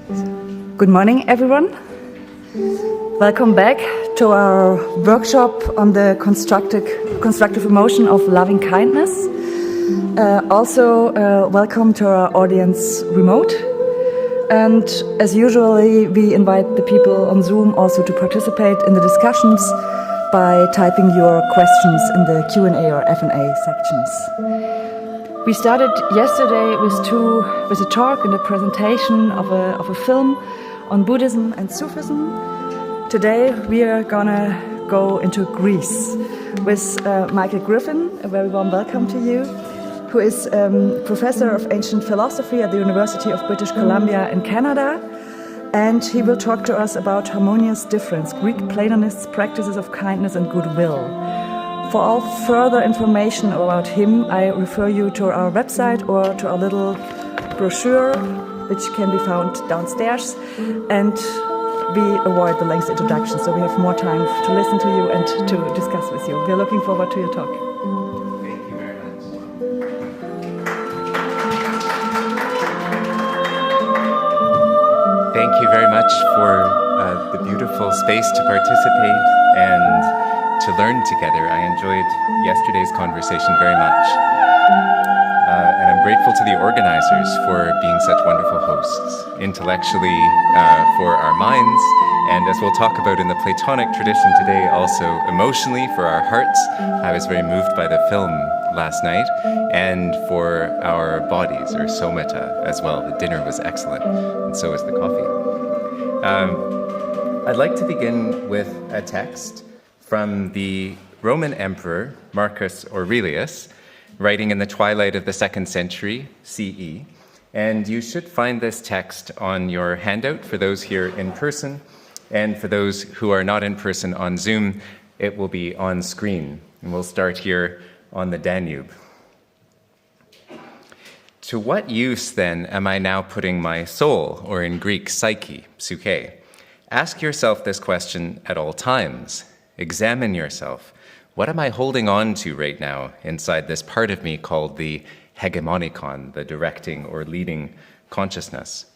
Good morning, everyone. Welcome back to our workshop on the constructive emotion of loving kindness. Also, welcome to our audience remote. And as usually, we invite the people on Zoom also to participate in the discussions by typing your questions in the Q&A or F&A sections. We started yesterday with a talk and a presentation of a film on Buddhism and Sufism. Today we are gonna go into Greece with Michael Griffin. A very warm welcome to you, who is professor of ancient philosophy at the University of British Columbia in Canada, and he will talk to us about Harmonious difference, Greek Platonists' practices of kindness and goodwill. For all further information about him, I refer you to our website or to our little brochure, which can be found downstairs, and we avoid the length introduction, so we have more time to listen to you and to discuss with you. We are looking forward to your talk. Thank you very much. Thank you very much for the beautiful space to participate and to learn together. I enjoyed yesterday's conversation very much. And I'm grateful to the organizers for being such wonderful hosts, intellectually for our minds, and as we'll talk about in the Platonic tradition today, also emotionally for our hearts. I was very moved by the film last night, and for our bodies, or somata, as well. The dinner was excellent, and so was the coffee. I'd like to begin with a text from the Roman Emperor Marcus Aurelius, writing in the twilight of the 2nd century CE. And you should find this text on your handout for those here in person, and for those who are not in person on Zoom, it will be on screen. And we'll start here on the Danube. To what use, then, am I now putting my soul, or in Greek, psyche, psyche? Ask yourself this question at all times. Examine yourself. What am I holding on to right now inside this part of me called the hegemonikon, the directing or leading consciousness?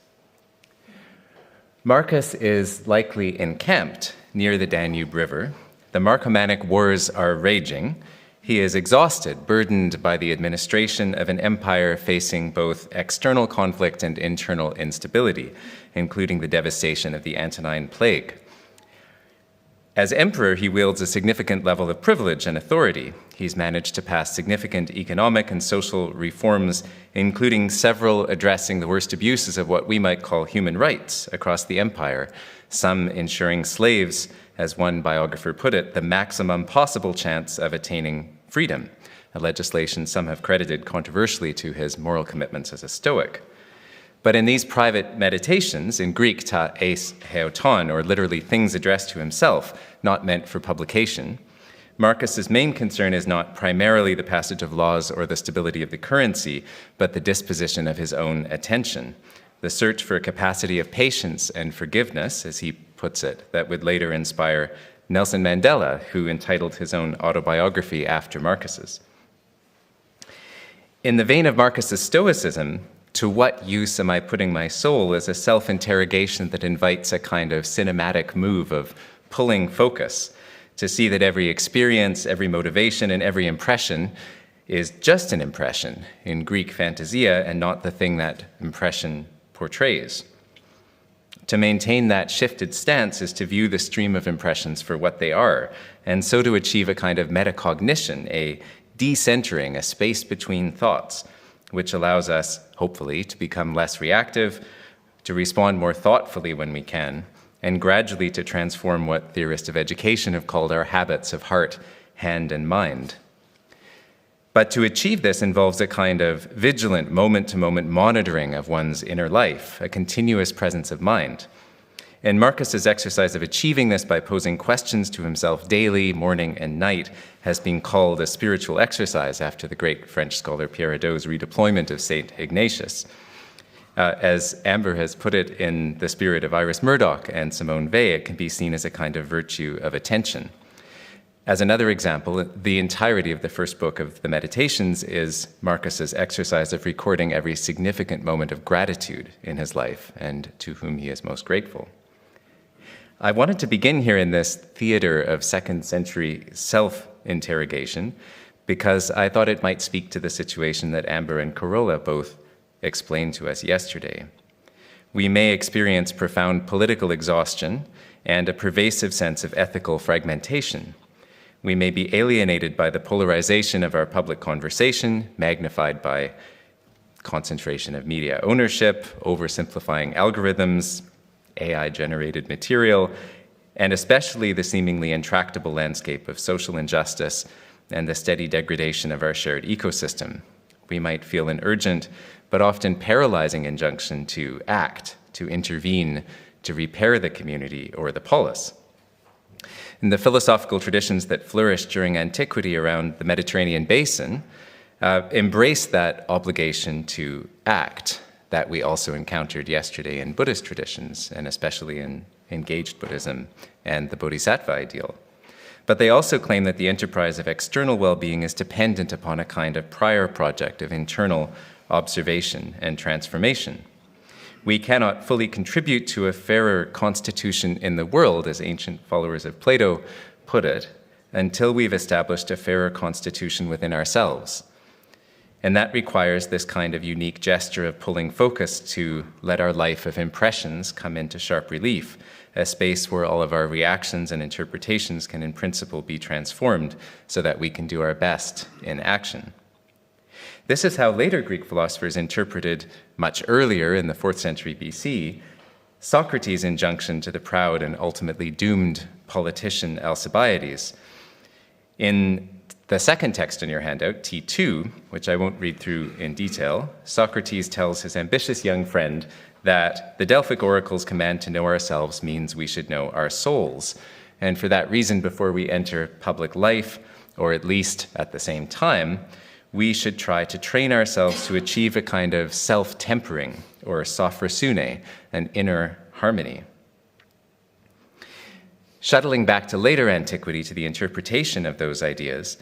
Marcus is likely encamped near the Danube River. The Marcomannic Wars are raging. He is exhausted, burdened by the administration of an empire facing both external conflict and internal instability, including the devastation of the Antonine Plague. As emperor, he wields a significant level of privilege and authority. He's managed to pass significant economic and social reforms, including several addressing the worst abuses of what we might call human rights across the empire, some ensuring slaves, as one biographer put it, the maximum possible chance of attaining freedom, a legislation some have credited controversially to his moral commitments as a Stoic. But in these private meditations, in Greek ta eis heoton, or literally things addressed to himself, not meant for publication, Marcus's main concern is not primarily the passage of laws or the stability of the currency, but the disposition of his own attention, the search for a capacity of patience and forgiveness, as he puts it, that would later inspire Nelson Mandela, who entitled his own autobiography after Marcus's. In the vein of Marcus's Stoicism, to what use am I putting my soul is a self-interrogation that invites a kind of cinematic move of pulling focus to see that every experience, every motivation, and every impression is just an impression, in Greek fantasia, and not the thing that impression portrays. To maintain that shifted stance is to view the stream of impressions for what they are, and so to achieve a kind of metacognition, a decentering, a space between thoughts, which allows us, hopefully, to become less reactive, to respond more thoughtfully when we can, and gradually to transform what theorists of education have called our habits of heart, hand, and mind. But to achieve this involves a kind of vigilant, moment-to-moment monitoring of one's inner life, a continuous presence of mind. And Marcus's exercise of achieving this by posing questions to himself daily, morning, and night has been called a spiritual exercise after the great French scholar Pierre Hadot's redeployment of St. Ignatius. As Amber has put it in the spirit of Iris Murdoch and Simone Weil, it can be seen as a kind of virtue of attention. As another example, the entirety of the first book of the Meditations is Marcus's exercise of recording every significant moment of gratitude in his life and to whom he is most grateful. I wanted to begin here in this theater of second century self-interrogation because I thought it might speak to the situation that Amber and Corolla both explained to us yesterday. We may experience profound political exhaustion and a pervasive sense of ethical fragmentation. We may be alienated by the polarization of our public conversation, magnified by concentration of media ownership, oversimplifying algorithms, AI-generated material, and especially the seemingly intractable landscape of social injustice and the steady degradation of our shared ecosystem. We might feel an urgent but often paralyzing injunction to act, to intervene, to repair the community or the polis. In the philosophical traditions that flourished during antiquity around the Mediterranean basin embraced that obligation to act that we also encountered yesterday in Buddhist traditions, and especially in engaged Buddhism and the Bodhisattva ideal. But they also claim that the enterprise of external well-being is dependent upon a kind of prior project of internal observation and transformation. We cannot fully contribute to a fairer constitution in the world, as ancient followers of Plato put it, until we've established a fairer constitution within ourselves. And that requires this kind of unique gesture of pulling focus to let our life of impressions come into sharp relief, a space where all of our reactions and interpretations can in principle be transformed so that we can do our best in action. This is how later Greek philosophers interpreted, much earlier in the 4th century BC, Socrates' injunction to the proud and ultimately doomed politician Alcibiades. In the second text in your handout, T2, which I won't read through in detail, Socrates tells his ambitious young friend that the Delphic oracle's command to know ourselves means we should know our souls. And for that reason, before we enter public life, or at least at the same time, we should try to train ourselves to achieve a kind of self-tempering, or sophrosune, an inner harmony. Shuttling back to later antiquity to the interpretation of those ideas,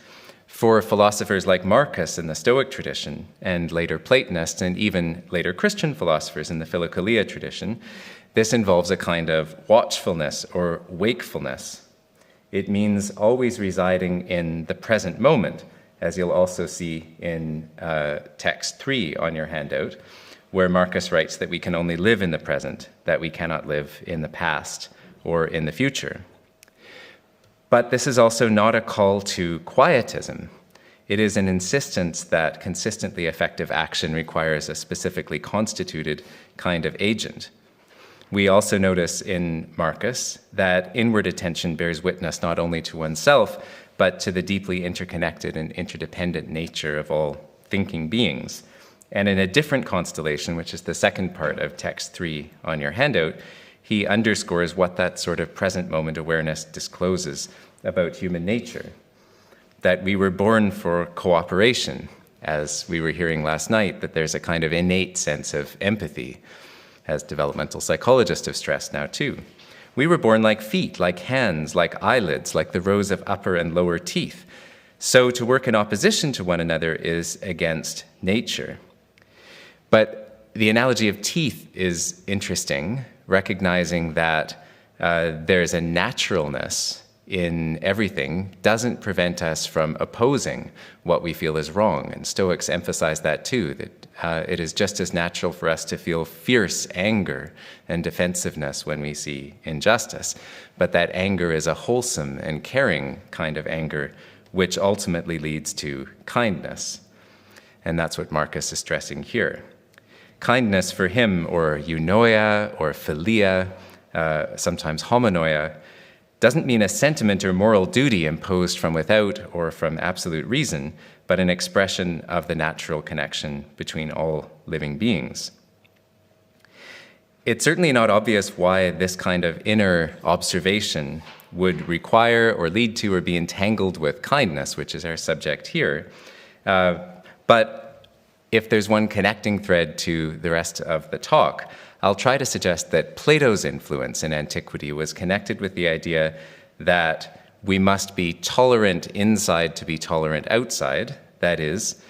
for philosophers like Marcus in the Stoic tradition, and later Platonists, and even later Christian philosophers in the Philokalia tradition, this involves a kind of watchfulness or wakefulness. It means always residing in the present moment, as you'll also see in text 3 on your handout, where Marcus writes that we can only live in the present, that we cannot live in the past or in the future. But this is also not a call to quietism. It is an insistence that consistently effective action requires a specifically constituted kind of agent. We also notice in Marcus that inward attention bears witness not only to oneself, but to the deeply interconnected and interdependent nature of all thinking beings. And in a different constellation, which is the second part of text 3 on your handout, he underscores what that sort of present moment awareness discloses about human nature. That we were born for cooperation, as we were hearing last night, that there's a kind of innate sense of empathy, as developmental psychologists have stressed now too. We were born like feet, like hands, like eyelids, like the rows of upper and lower teeth. So to work in opposition to one another is against nature. But the analogy of teeth is interesting, recognizing that there's a naturalness in everything doesn't prevent us from opposing what we feel is wrong. And Stoics emphasize that too, that it is just as natural for us to feel fierce anger and defensiveness when we see injustice. But that anger is a wholesome and caring kind of anger, which ultimately leads to kindness. And that's what Marcus is stressing here. Kindness for him, or eunoia, or philia, sometimes homonoia, doesn't mean a sentiment or moral duty imposed from without or from absolute reason, but an expression of the natural connection between all living beings. It's certainly not obvious why this kind of inner observation would require or lead to or be entangled with kindness, which is our subject here. But if there's one connecting thread to the rest of the talk, I'll try to suggest that Plato's influence in antiquity was connected with the idea that we must be tolerant inside to be tolerant outside. That is,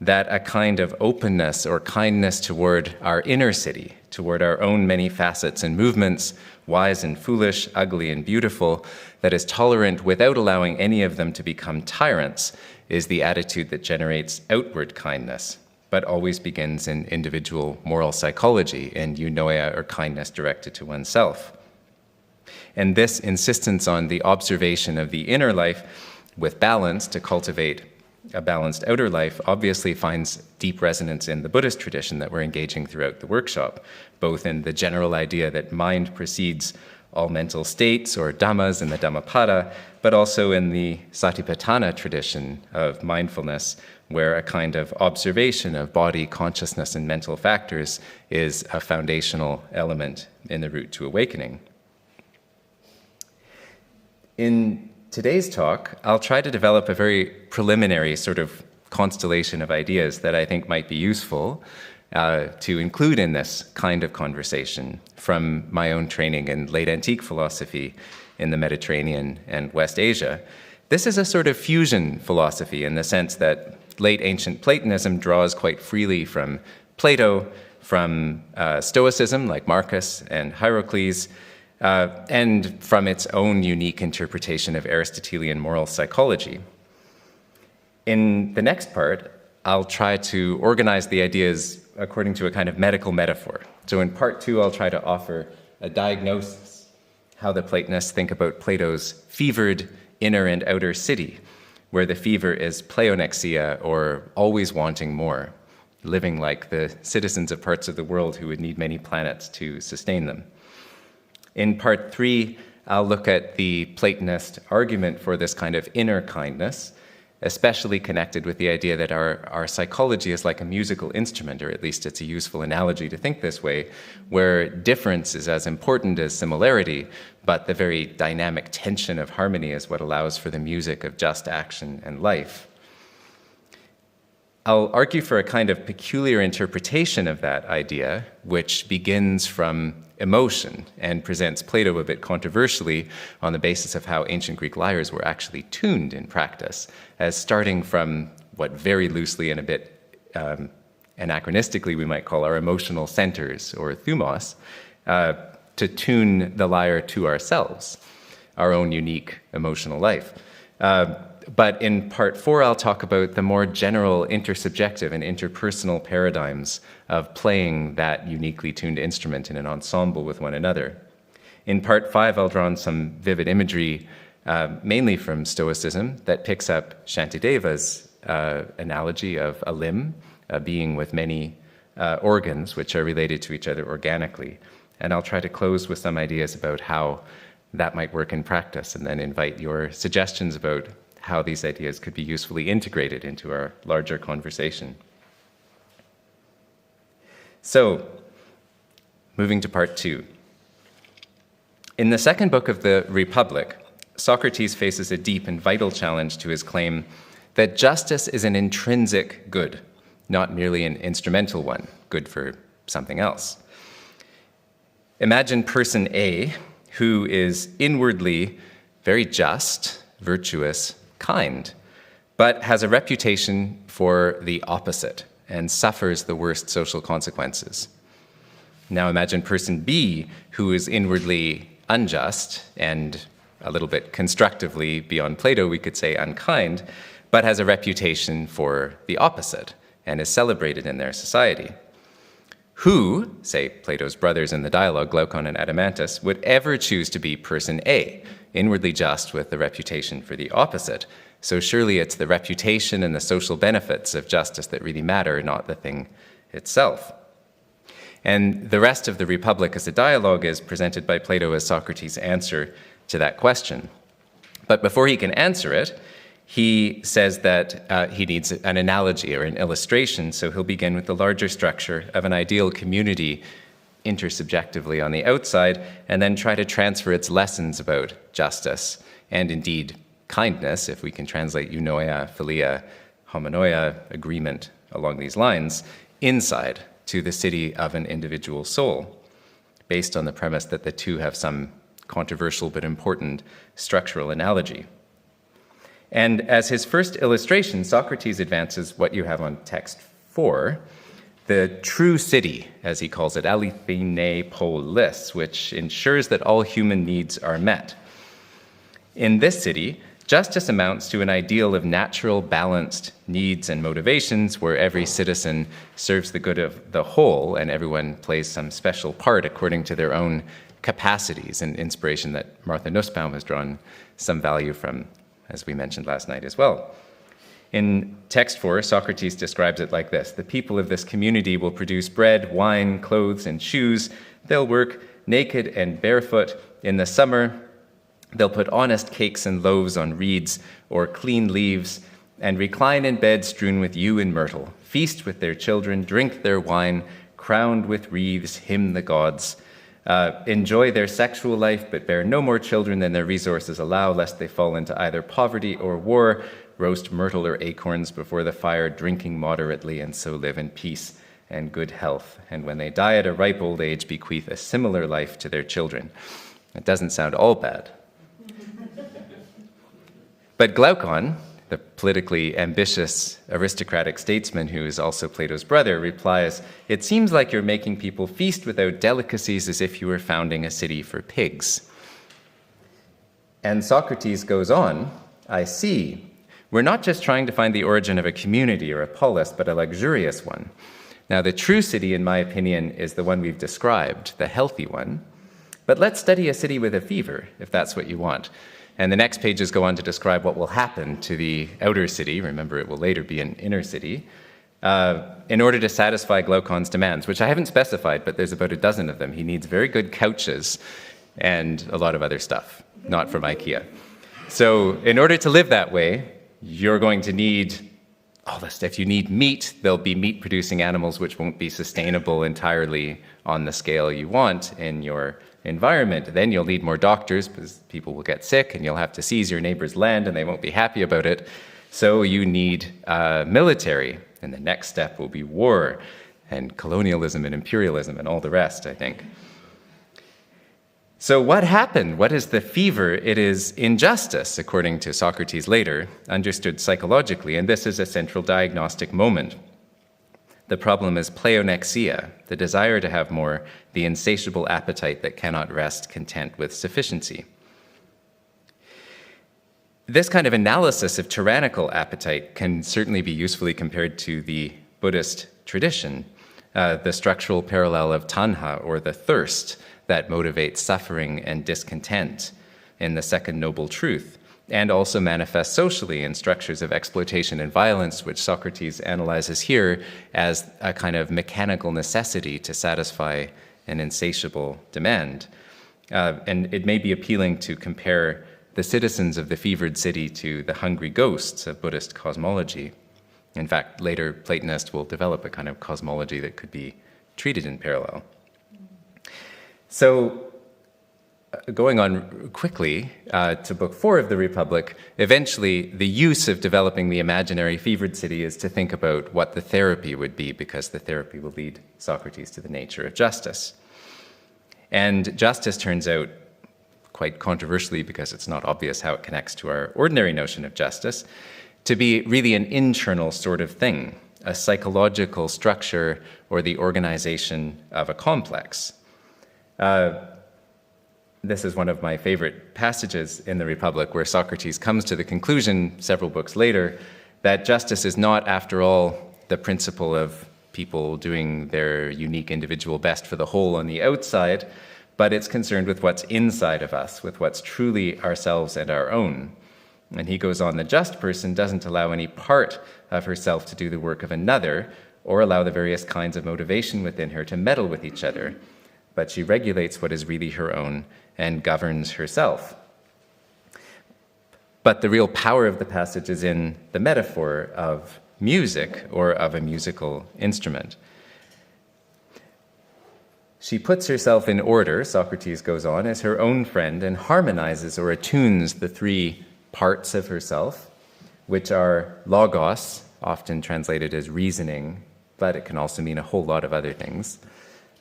that a kind of openness or kindness toward our inner city, toward our own many facets and movements, wise and foolish, ugly and beautiful, that is tolerant without allowing any of them to become tyrants, is the attitude that generates outward kindness, but always begins in individual moral psychology, in eunoia, or kindness directed to oneself. And this insistence on the observation of the inner life with balance to cultivate a balanced outer life obviously finds deep resonance in the Buddhist tradition that we're engaging throughout the workshop, both in the general idea that mind precedes all mental states or dhammas in the Dhammapada, but also in the Satipatthana tradition of mindfulness, where a kind of observation of body, consciousness, and mental factors is a foundational element in the route to awakening. In today's talk, I'll try to develop a very preliminary sort of constellation of ideas that I think might be useful to include in this kind of conversation from my own training in late antique philosophy in the Mediterranean and West Asia. This is a sort of fusion philosophy in the sense that late ancient Platonism draws quite freely from Plato, from Stoicism like Marcus and Hierocles, and from its own unique interpretation of Aristotelian moral psychology. In the next part, I'll try to organize the ideas according to a kind of medical metaphor. So in part 2, I'll try to offer a diagnosis, how the Platonists think about Plato's fevered inner and outer city, where the fever is pleonexia, or always wanting more, living like the citizens of parts of the world who would need many planets to sustain them. In part 3, I'll look at the Platonist argument for this kind of inner kindness, especially connected with the idea that our psychology is like a musical instrument, or at least it's a useful analogy to think this way, where difference is as important as similarity, but the very dynamic tension of harmony is what allows for the music of just action and life. I'll argue for a kind of peculiar interpretation of that idea, which begins from emotion and presents Plato a bit controversially on the basis of how ancient Greek lyres were actually tuned in practice, as starting from what very loosely and a bit anachronistically we might call our emotional centers, or thumos, to tune the lyre to ourselves, our own unique emotional life. But in part 4, I'll talk about the more general intersubjective and interpersonal paradigms of playing that uniquely tuned instrument in an ensemble with one another. In part 5, I'll draw on some vivid imagery, mainly from Stoicism, that picks up Shantideva's analogy of a limb, a being with many organs which are related to each other organically. And I'll try to close with some ideas about how that might work in practice, and then invite your suggestions about how these ideas could be usefully integrated into our larger conversation. So, moving to part 2. In the second book of the Republic, Socrates faces a deep and vital challenge to his claim that justice is an intrinsic good, not merely an instrumental one, good for something else. Imagine person A, who is inwardly very just, virtuous, kind, but has a reputation for the opposite and suffers the worst social consequences. Now imagine person B, who is inwardly unjust and a little bit constructively, beyond Plato, we could say unkind, but has a reputation for the opposite and is celebrated in their society. Who, say Plato's brothers in the dialogue, Glaucon and Adeimantus, would ever choose to be person A, inwardly just with the reputation for the opposite? So surely it's the reputation and the social benefits of justice that really matter, not the thing itself. And the rest of the Republic as a dialogue is presented by Plato as Socrates' answer to that question. But before he can answer it, he says that he needs an analogy or an illustration, so he'll begin with the larger structure of an ideal community intersubjectively on the outside, and then try to transfer its lessons about justice, and indeed kindness, if we can translate eunoia, philia, homonoia, agreement along these lines, inside to the city of an individual soul, based on the premise that the two have some controversial but important structural analogy. And as his first illustration, Socrates advances what you have on text 4, the true city, as he calls it, alithine polis, which ensures that all human needs are met. In this city, justice amounts to an ideal of natural, balanced needs and motivations where every citizen serves the good of the whole and everyone plays some special part according to their own capacities, an inspiration that Martha Nussbaum has drawn some value from, as we mentioned last night as well. In text 4, Socrates describes it like this: the people of this community will produce bread, wine, clothes, and shoes. They'll work naked and barefoot in the summer. They'll put honest cakes and loaves on reeds or clean leaves and recline in beds strewn with yew and myrtle, feast with their children, drink their wine, crowned with wreaths, hymn the gods, enjoy their sexual life, but bear no more children than their resources allow, lest they fall into either poverty or war, roast myrtle or acorns before the fire, drinking moderately, and so live in peace and good health. And when they die at a ripe old age, bequeath a similar life to their children. It doesn't sound all bad. But Glaucon, the politically ambitious aristocratic statesman who is also Plato's brother, replies, "It seems like you're making people feast without delicacies as if you were founding a city for pigs." And Socrates goes on, "I see. We're not just trying to find the origin of a community or a polis, but a luxurious one. Now, the true city, in my opinion, is the one we've described, the healthy one. But let's study a city with a fever, if that's what you want." And the next pages go on to describe what will happen to the outer city, remember it will later be an inner city, in order to satisfy Glaucon's demands, which I haven't specified, but there's about a dozen of them. He needs very good couches and a lot of other stuff, not from IKEA. So in order to live that way, you're going to need all this stuff. If you need meat, there'll be meat-producing animals which won't be sustainable entirely on the scale you want in your environment. Then you'll need more doctors because people will get sick and you'll have to seize your neighbor's land and they won't be happy about it. So you need military, and the next step will be war and colonialism and imperialism and all the rest, I think. So what happened? What is the fever? It is injustice, according to Socrates later, understood psychologically, and this is a central diagnostic moment. The problem is pleonexia, the desire to have more, the insatiable appetite that cannot rest content with sufficiency. This kind of analysis of tyrannical appetite can certainly be usefully compared to the Buddhist tradition, the structural parallel of tanha, or the thirst that motivates suffering and discontent in the second noble truth, and also manifests socially in structures of exploitation and violence, which Socrates analyzes here as a kind of mechanical necessity to satisfy an insatiable demand. And it may be appealing to compare the citizens of the fevered city to the hungry ghosts of Buddhist cosmology. In fact, later Platonists will develop a kind of cosmology that could be treated in parallel. So, going on quickly to Book 4 of the Republic, eventually the use of developing the imaginary fevered city is to think about what the therapy would be, because the therapy will lead Socrates to the nature of justice. And justice turns out, quite controversially because it's not obvious how it connects to our ordinary notion of justice, to be really an internal sort of thing, a psychological structure or the organization of a complex. This is one of my favorite passages in the Republic, where Socrates comes to the conclusion, several books later, that justice is not, after all, the principle of people doing their unique individual best for the whole on the outside, but it's concerned with what's inside of us, with what's truly ourselves and our own. And he goes on, the just person doesn't allow any part of herself to do the work of another, or allow the various kinds of motivation within her to meddle with each other, but she regulates what is really her own and governs herself. But the real power of the passage is in the metaphor of music, or of a musical instrument. She puts herself in order, Socrates goes on, as her own friend, and harmonizes or attunes the three parts of herself, which are logos, often translated as reasoning, but it can also mean a whole lot of other things.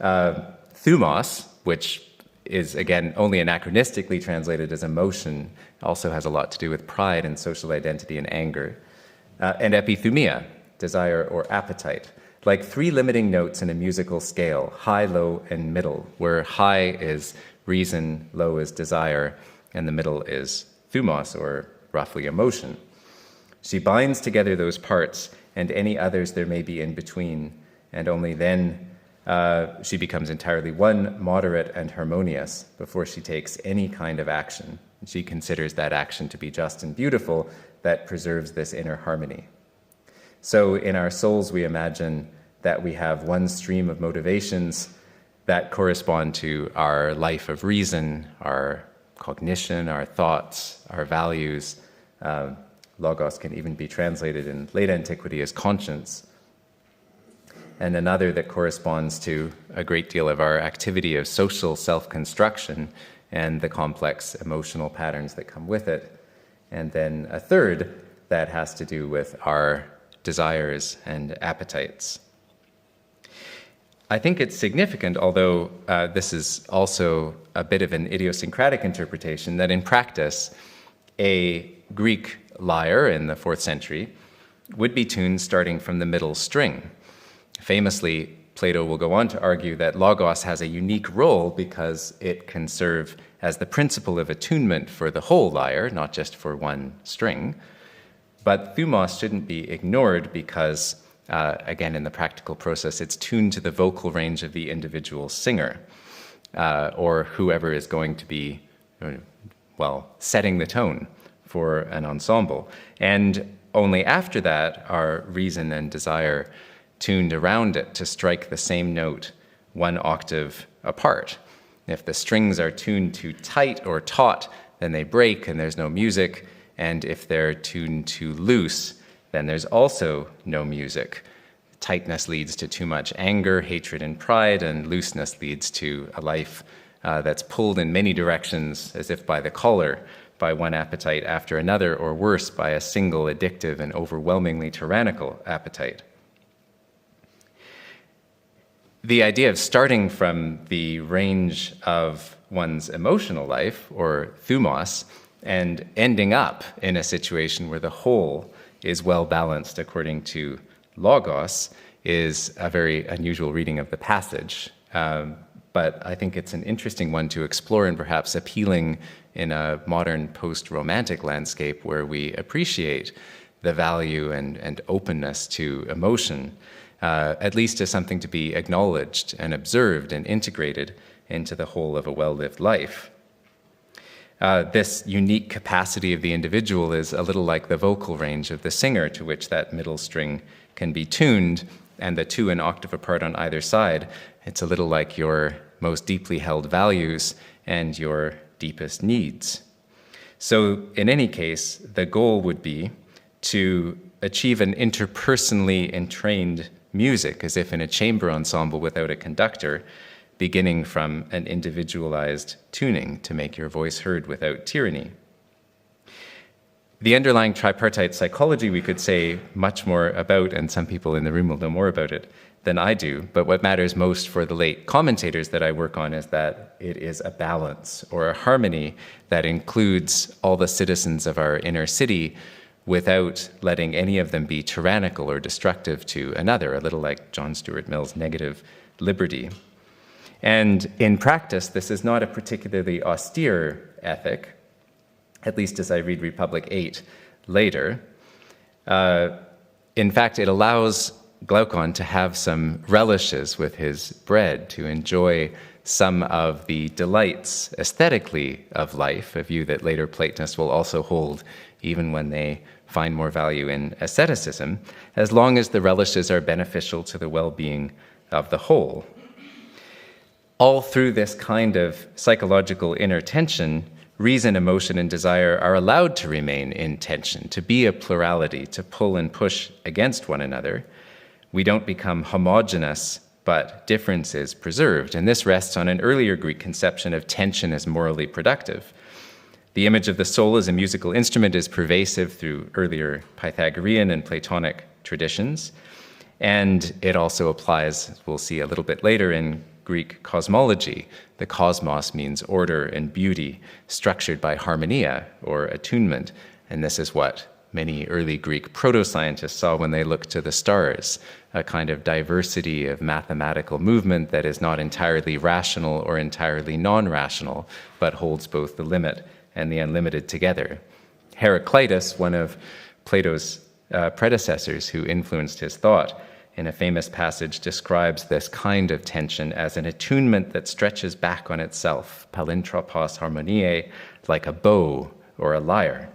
Thumos, which is, again, only anachronistically translated as emotion, also has a lot to do with pride and social identity and anger. And epithumia, desire or appetite, like three limiting notes in a musical scale, high, low, and middle, where high is reason, low is desire, and the middle is thumos, or roughly emotion. She binds together those parts and any others there may be in between, and only then she becomes entirely one, moderate, and harmonious before she takes any kind of action. She considers that action to be just and beautiful that preserves this inner harmony. So in our souls, we imagine that we have one stream of motivations that correspond to our life of reason, our cognition, our thoughts, our values. Logos can even be translated in late antiquity as conscience. And another that corresponds to a great deal of our activity of social self-construction and the complex emotional patterns that come with it. And then a third that has to do with our desires and appetites. I think it's significant, although this is also a bit of an idiosyncratic interpretation, that in practice, a Greek lyre in the 4th century would be tuned starting from the middle string. Famously, Plato will go on to argue that logos has a unique role because it can serve as the principle of attunement for the whole lyre, not just for one string. But thumos shouldn't be ignored because, again, in the practical process, it's tuned to the vocal range of the individual singer, or whoever is going to be, setting the tone for an ensemble. And only after that are reason and desire tuned around it to strike the same note one octave apart. If the strings are tuned too tight or taut, then they break and there's no music. And if they're tuned too loose, then there's also no music. Tightness leads to too much anger, hatred, and pride, and looseness leads to a life that's pulled in many directions as if by the collar, by one appetite after another, or worse, by a single addictive and overwhelmingly tyrannical appetite. The idea of starting from the range of one's emotional life, or thumos, and ending up in a situation where the whole is well balanced according to logos is a very unusual reading of the passage. But I think it's an interesting one to explore and perhaps appealing in a modern post-romantic landscape where we appreciate the value and openness to emotion, at least as something to be acknowledged and observed and integrated into the whole of a well-lived life. This unique capacity of the individual is a little like the vocal range of the singer, to which that middle string can be tuned, and the two an octave apart on either side. It's a little like your most deeply held values and your deepest needs. So in any case, the goal would be to achieve an interpersonally entrained music, as if in a chamber ensemble without a conductor, beginning from an individualized tuning to make your voice heard without tyranny. The underlying tripartite psychology we could say much more about, and some people in the room will know more about it than I do, but what matters most for the late commentators that I work on is that it is a balance or a harmony that includes all the citizens of our inner city without letting any of them be tyrannical or destructive to another, a little like John Stuart Mill's negative liberty. And in practice, this is not a particularly austere ethic, at least as I read Republic 8 later. In fact, it allows Glaucon to have some relishes with his bread, to enjoy some of the delights aesthetically of life, a view that later Platonists will also hold even when they find more value in asceticism, as long as the relishes are beneficial to the well-being of the whole. All through this kind of psychological inner tension, reason, emotion, and desire are allowed to remain in tension, to be a plurality, to pull and push against one another. We don't become homogeneous, but difference is preserved. And this rests on an earlier Greek conception of tension as morally productive. The image of the soul as a musical instrument is pervasive through earlier Pythagorean and Platonic traditions. And it also applies, as we'll see a little bit later, in Greek cosmology. The cosmos means order and beauty, structured by harmonia, or attunement. And this is what many early Greek proto-scientists saw when they looked to the stars, a kind of diversity of mathematical movement that is not entirely rational or entirely non-rational, but holds both the limit and the unlimited together. Heraclitus, one of Plato's predecessors who influenced his thought, in a famous passage describes this kind of tension as an attunement that stretches back on itself, palintropos harmoniae, like a bow or a lyre.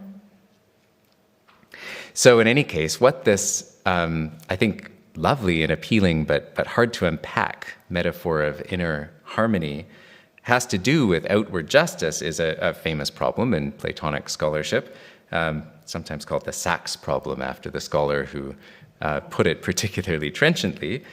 So in any case, what this, I think, lovely and appealing but hard to unpack metaphor of inner harmony has to do with outward justice is a famous problem in Platonic scholarship, sometimes called the Sachs problem after the scholar who put it particularly trenchantly.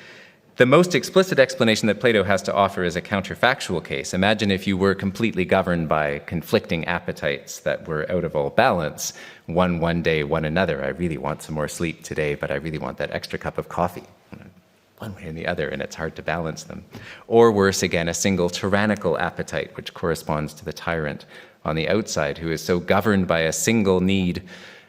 The most explicit explanation that Plato has to offer is a counterfactual case. Imagine if you were completely governed by conflicting appetites that were out of all balance, one day, one another. I really want some more sleep today, but I really want that extra cup of coffee. One way and the other, and it's hard to balance them. Or worse again, a single tyrannical appetite, which corresponds to the tyrant on the outside, who is so governed by a single need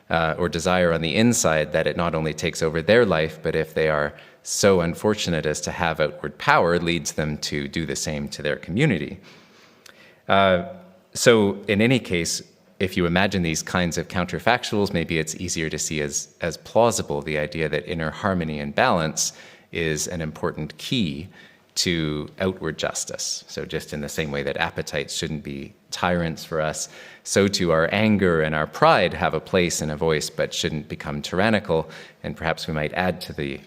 or desire on the inside that it not only takes over their life, but if they are so unfortunate as to have outward power, leads them to do the same to their community. So in any case, if you imagine these kinds of counterfactuals, maybe it's easier to see as plausible the idea that inner harmony and balance is an important key to outward justice. So just in the same way that appetites shouldn't be tyrants for us, so too our anger and our pride have a place and a voice, but shouldn't become tyrannical. And perhaps we might add to the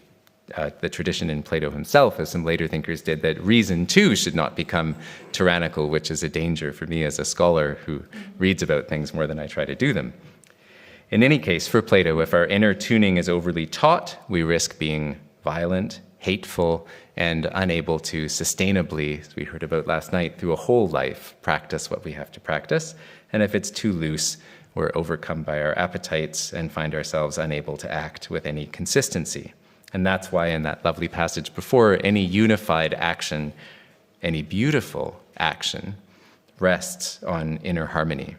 tradition in Plato himself, as some later thinkers did, that reason too should not become tyrannical, which is a danger for me as a scholar who reads about things more than I try to do them. In any case, for Plato, if our inner tuning is overly taut, we risk being violent, hateful, and unable to sustainably, as we heard about last night, through a whole life, practice what we have to practice. And if it's too loose, we're overcome by our appetites and find ourselves unable to act with any consistency. And that's why in that lovely passage before, any unified action, any beautiful action, rests on inner harmony.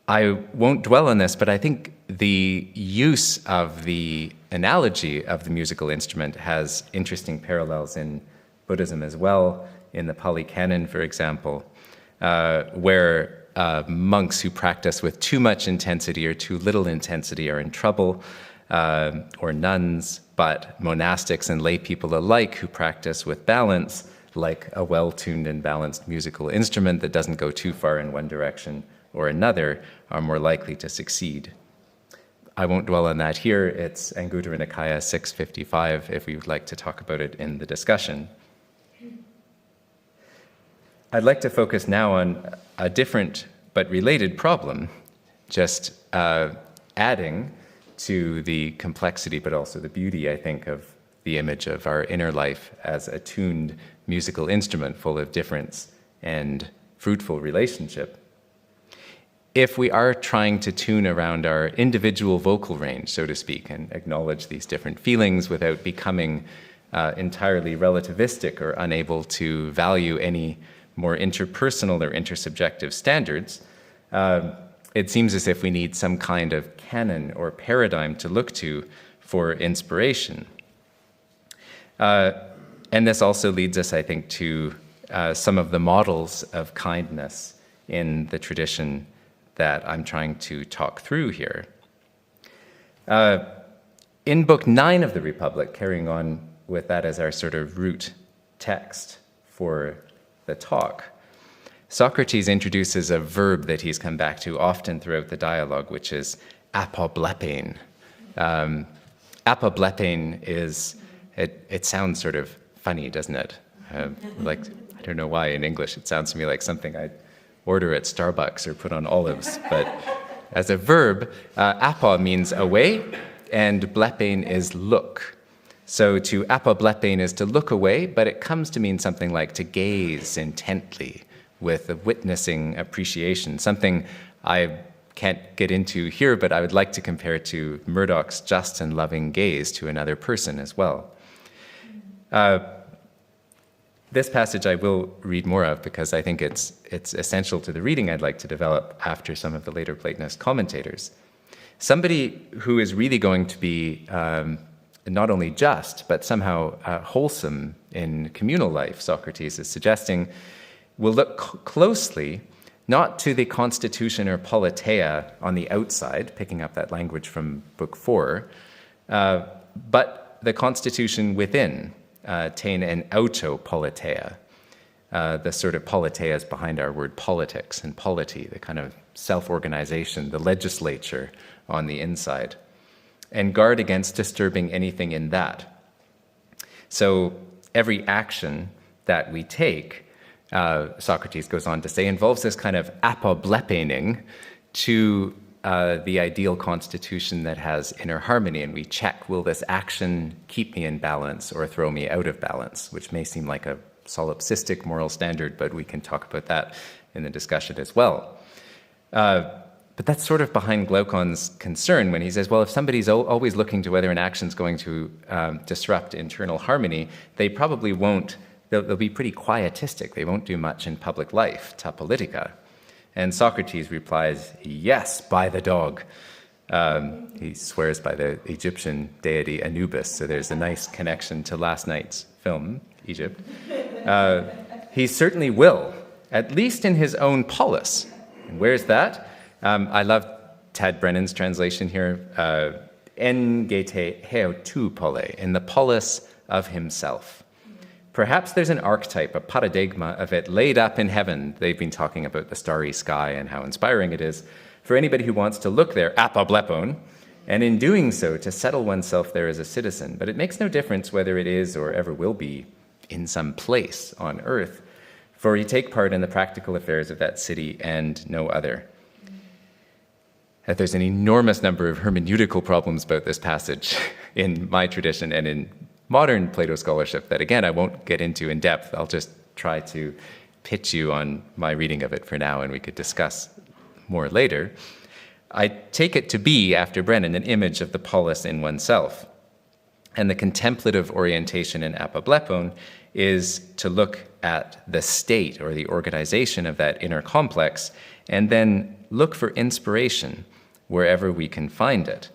I won't dwell on this, but I think the use of the analogy of the musical instrument has interesting parallels in Buddhism as well, in the Pali Canon, for example, where monks who practice with too much intensity or too little intensity are in trouble, or nuns, but monastics and lay people alike who practice with balance, like a well-tuned and balanced musical instrument that doesn't go too far in one direction or another, are more likely to succeed. I won't dwell on that here. It's Anguttara Nikaya 655 if we would like to talk about it in the discussion. I'd like to focus now on a different but related problem, just adding to the complexity but also the beauty, I think, of the image of our inner life as a tuned musical instrument full of difference and fruitful relationship. If we are trying to tune around our individual vocal range, so to speak, and acknowledge these different feelings without becoming entirely relativistic or unable to value any more interpersonal or intersubjective standards, it seems as if we need some kind of canon or paradigm to look to for inspiration. And this also leads us, I think, to some of the models of kindness in the tradition that I'm trying to talk through here. In Book 9 of the Republic, carrying on with that as our sort of root text for the talk, Socrates introduces a verb that he's come back to often throughout the dialogue, which is apoblepein. Apoblepein is, it sounds sort of funny, doesn't it? Like, I don't know why in English it sounds to me like something I'd order at Starbucks or put on olives, but as a verb, apo means away, and blepein is look. So to apoblepein is to look away, but it comes to mean something like to gaze intently with a witnessing appreciation, something I can't get into here, but I would like to compare to Murdoch's just and loving gaze to another person as well. This passage I will read more of because I think it's essential to the reading I'd like to develop after some of the later Platonist commentators. Somebody who is really going to be not only just, but somehow wholesome in communal life, Socrates is suggesting, will look closely not to the constitution or politeia on the outside, picking up that language from Book 4, but the constitution within, tein en auto politeia, the sort of politeias behind our word politics and polity, the kind of self-organization, the legislature on the inside, and guard against disturbing anything in that. So every action that we take, Socrates goes on to say, involves this kind of apoblepening to the ideal constitution that has inner harmony, and we check, will this action keep me in balance or throw me out of balance, which may seem like a solipsistic moral standard, but we can talk about that in the discussion as well. But that's sort of behind Glaucon's concern when he says, well, if somebody's always looking to whether an action's going to disrupt internal harmony, they probably won't, they'll be pretty quietistic. They won't do much in public life, ta politica. And Socrates replies, yes, by the dog. He swears by the Egyptian deity Anubis, so there's a nice connection to last night's film, Egypt. He certainly will, at least in his own polis. And where's that? I love Tad Brennan's translation here, en gete heotu pole, in the polis of himself. Perhaps there's an archetype, a paradigma of it laid up in heaven. They've been talking about the starry sky and how inspiring it is for anybody who wants to look there, apoblepon, and in doing so, to settle oneself there as a citizen. But it makes no difference whether it is or ever will be in some place on earth, for you take part in the practical affairs of that city and no other. That there's an enormous number of hermeneutical problems about this passage in my tradition and in modern Plato scholarship that, again, I won't get into in depth. I'll just try to pitch you on my reading of it for now, and we could discuss more later. I take it to be, after Brennan, an image of the polis in oneself. And the contemplative orientation in apoblepon is to look at the state or the organization of that inner complex and then look for inspiration wherever we can find it.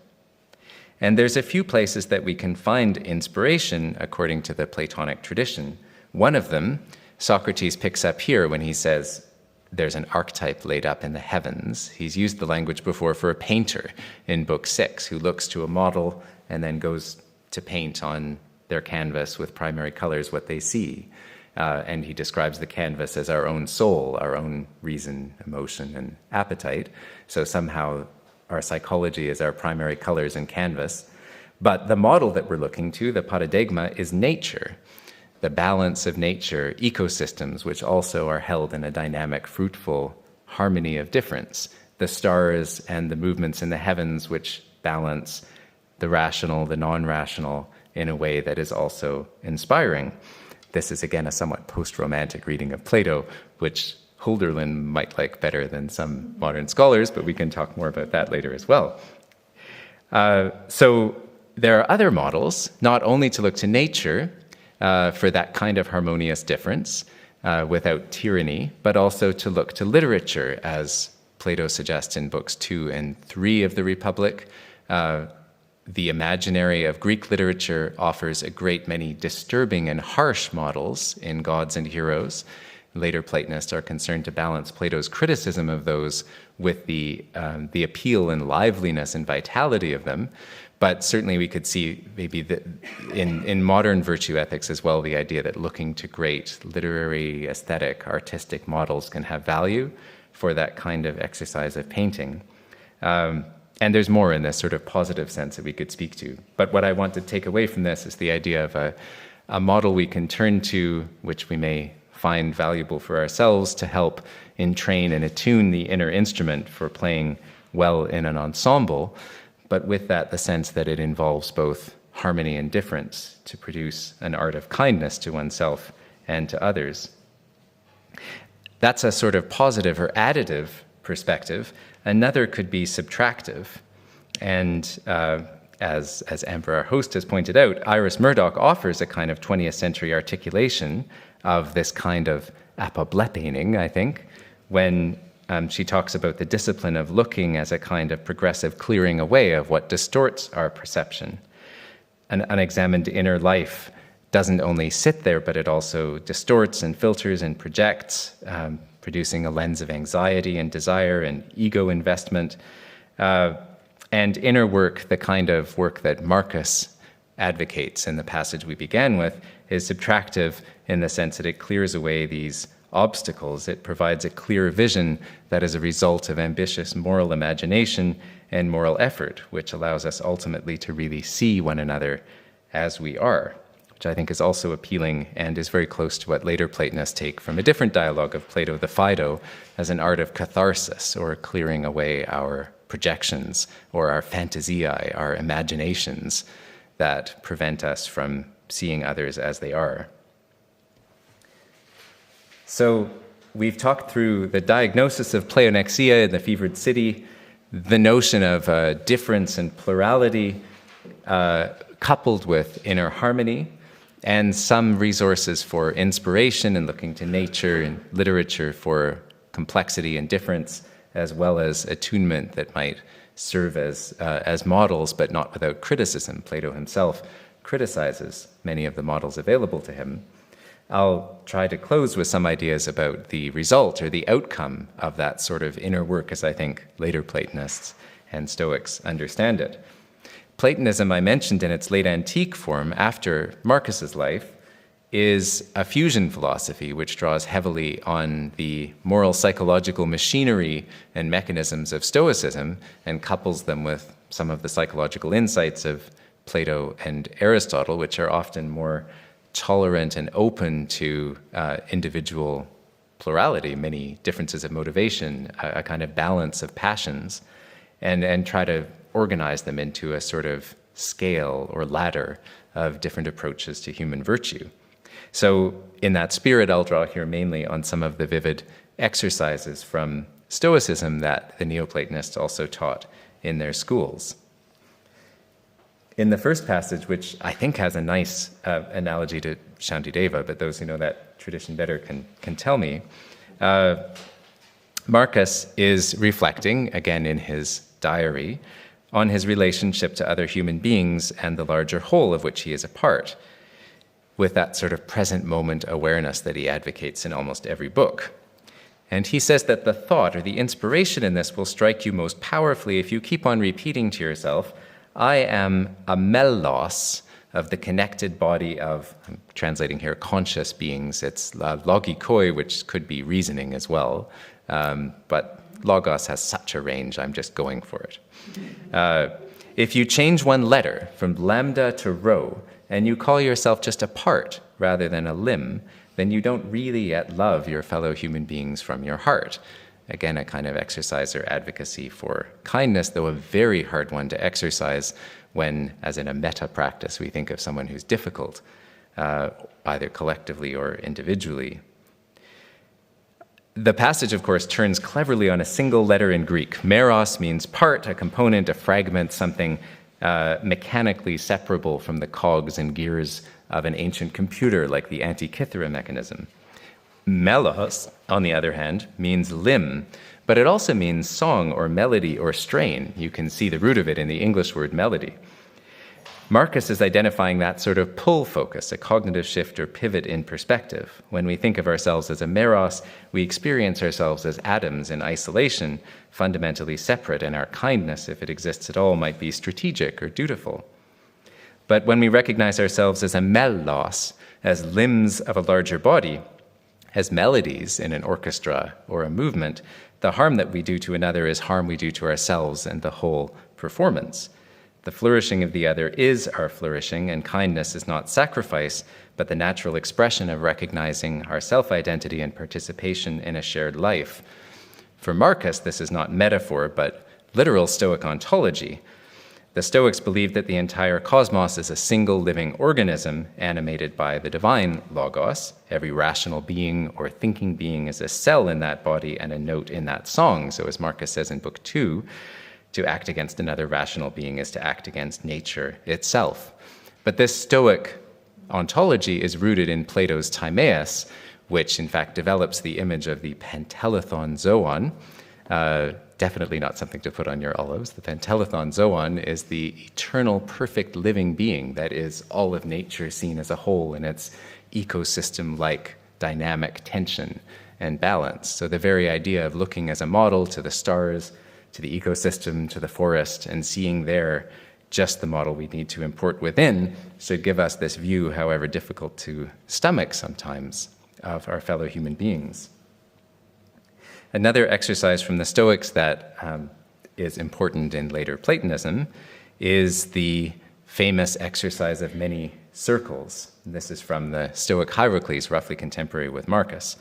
And there's a few places that we can find inspiration according to the Platonic tradition. One of them, Socrates picks up here when he says there's an archetype laid up in the heavens. He's used the language before for a painter in Book 6 who looks to a model and then goes to paint on their canvas with primary colors what they see. And he describes the canvas as our own soul, our own reason, emotion, and appetite. So somehow our psychology is our primary colors and canvas. But the model that we're looking to, the paradigma, is nature, the balance of nature, ecosystems, which also are held in a dynamic, fruitful harmony of difference. The stars and the movements in the heavens, which balance the rational, the non-rational, in a way that is also inspiring. This is, again, a somewhat post-romantic reading of Plato, which Hölderlin might like better than some modern scholars, but we can talk more about that later as well. So there are other models, not only to look to nature for that kind of harmonious difference without tyranny, but also to look to literature, as Plato suggests in books 2 and 3 of the Republic. The imaginary of Greek literature offers a great many disturbing and harsh models in gods and heroes. Later Platonists are concerned to balance Plato's criticism of those with the appeal and liveliness and vitality of them. But certainly we could see maybe in modern virtue ethics as well, the idea that looking to great literary, aesthetic, artistic models can have value for that kind of exercise of painting. And there's more in this sort of positive sense that we could speak to. But what I want to take away from this is the idea of a model we can turn to, which we may find valuable for ourselves to help entrain and attune the inner instrument for playing well in an ensemble, but with that the sense that it involves both harmony and difference to produce an art of kindness to oneself and to others. That's a sort of positive or additive perspective. Another could be subtractive. And as Amber, our host, has pointed out, Iris Murdoch offers a kind of 20th century articulation of this kind of apoplepening, I think, when she talks about the discipline of looking as a kind of progressive clearing away of what distorts our perception. An unexamined inner life doesn't only sit there, but it also distorts and filters and projects, producing a lens of anxiety and desire and ego investment. And inner work, the kind of work that Marcus advocates in the passage we began with, is subtractive in the sense that it clears away these obstacles. It provides a clear vision that is a result of ambitious moral imagination and moral effort, which allows us ultimately to really see one another as we are, which I think is also appealing and is very close to what later Platonists take from a different dialogue of Plato, the Phaedo, as an art of catharsis, or clearing away our projections or our fantasiae, our imaginations that prevent us from seeing others as they are. So we've talked through the diagnosis of pleonexia in the fevered city, the notion of difference and plurality coupled with inner harmony, and some resources for inspiration and looking to nature and literature for complexity and difference, as well as attunement that might serve as models, but not without criticism. Plato himself criticizes many of the models available to him. I'll try to close with some ideas about the result or the outcome of that sort of inner work, as I think later Platonists and Stoics understand it. Platonism, I mentioned in its late antique form after Marcus's life, is a fusion philosophy which draws heavily on the moral psychological machinery and mechanisms of Stoicism and couples them with some of the psychological insights of Plato and Aristotle, which are often more tolerant and open to individual plurality, many differences of motivation, a kind of balance of passions, and try to organize them into a sort of scale or ladder of different approaches to human virtue. So in that spirit, I'll draw here mainly on some of the vivid exercises from Stoicism that the Neoplatonists also taught in their schools. In the first passage, which I think has a nice analogy to Shantideva, but those who know that tradition better can tell me, Marcus is reflecting, again in his diary, on his relationship to other human beings and the larger whole of which he is a part, with that sort of present moment awareness that he advocates in almost every book. And he says that the thought or the inspiration in this will strike you most powerfully if you keep on repeating to yourself, I am a melos of the connected body of, I'm translating here, conscious beings. It's logikoi, which could be reasoning as well. But logos has such a range, I'm just going for it. If you change one letter from lambda to rho, and you call yourself just a part rather than a limb, then you don't really yet love your fellow human beings from your heart. Again, a kind of exercise or advocacy for kindness, though a very hard one to exercise when, as in a meta practice, we think of someone who's difficult, either collectively or individually. The passage, of course, turns cleverly on a single letter in Greek. Meros means part, a component, a fragment, something mechanically separable from the cogs and gears of an ancient computer like the Antikythera mechanism. Melos, on the other hand, means limb, but it also means song or melody or strain. You can see the root of it in the English word melody. Marcus is identifying that sort of pull focus, a cognitive shift or pivot in perspective. When we think of ourselves as a meros, we experience ourselves as atoms in isolation, fundamentally separate, and our kindness, if it exists at all, might be strategic or dutiful. But when we recognize ourselves as a melos, as limbs of a larger body, as melodies in an orchestra or a movement, the harm that we do to another is harm we do to ourselves and the whole performance. The flourishing of the other is our flourishing, and kindness is not sacrifice, but the natural expression of recognizing our self-identity and participation in a shared life. For Marcus, this is not metaphor, but literal Stoic ontology. The Stoics believed that the entire cosmos is a single living organism animated by the divine logos. Every rational being or thinking being is a cell in that body and a note in that song. So as Marcus says in Book 2, to act against another rational being is to act against nature itself. But this Stoic ontology is rooted in Plato's Timaeus, which in fact develops the image of the pentelethon zoon. Definitely not something to put on your olives. The pentelethon zoon is the eternal, perfect living being that is all of nature seen as a whole in its ecosystem-like dynamic tension and balance. So the very idea of looking as a model to the stars, to the ecosystem, to the forest, and seeing there just the model we need to import within should give us this view, however difficult to stomach sometimes, of our fellow human beings. Another exercise from the Stoics that is important in later Platonism is the famous exercise of many circles. This is from the Stoic Hierocles, roughly contemporary with Marcus.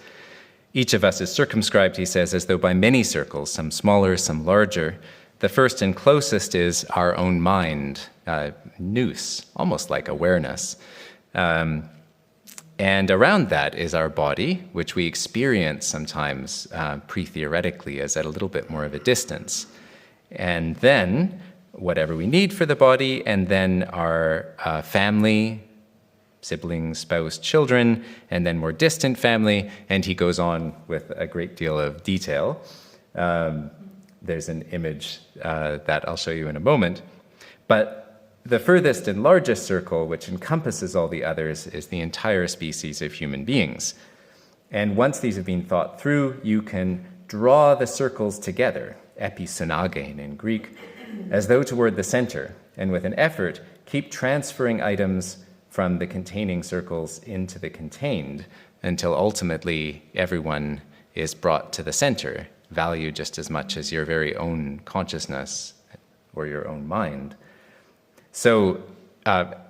Each of us is circumscribed, he says, as though by many circles, some smaller, some larger. The first and closest is our own mind, nous, almost like awareness. And around that is our body, which we experience sometimes pre-theoretically as at a little bit more of a distance. And then whatever we need for the body, and then our family, siblings, spouse, children, and then more distant family, and he goes on with a great deal of detail. There's an image that I'll show you in a moment. But the furthest and largest circle, which encompasses all the others, is the entire species of human beings. And once these have been thought through, you can draw the circles together, episynagein in Greek, as though toward the center, and with an effort, keep transferring items from the containing circles into the contained until ultimately everyone is brought to the center, valued just as much as your very own consciousness or your own mind. So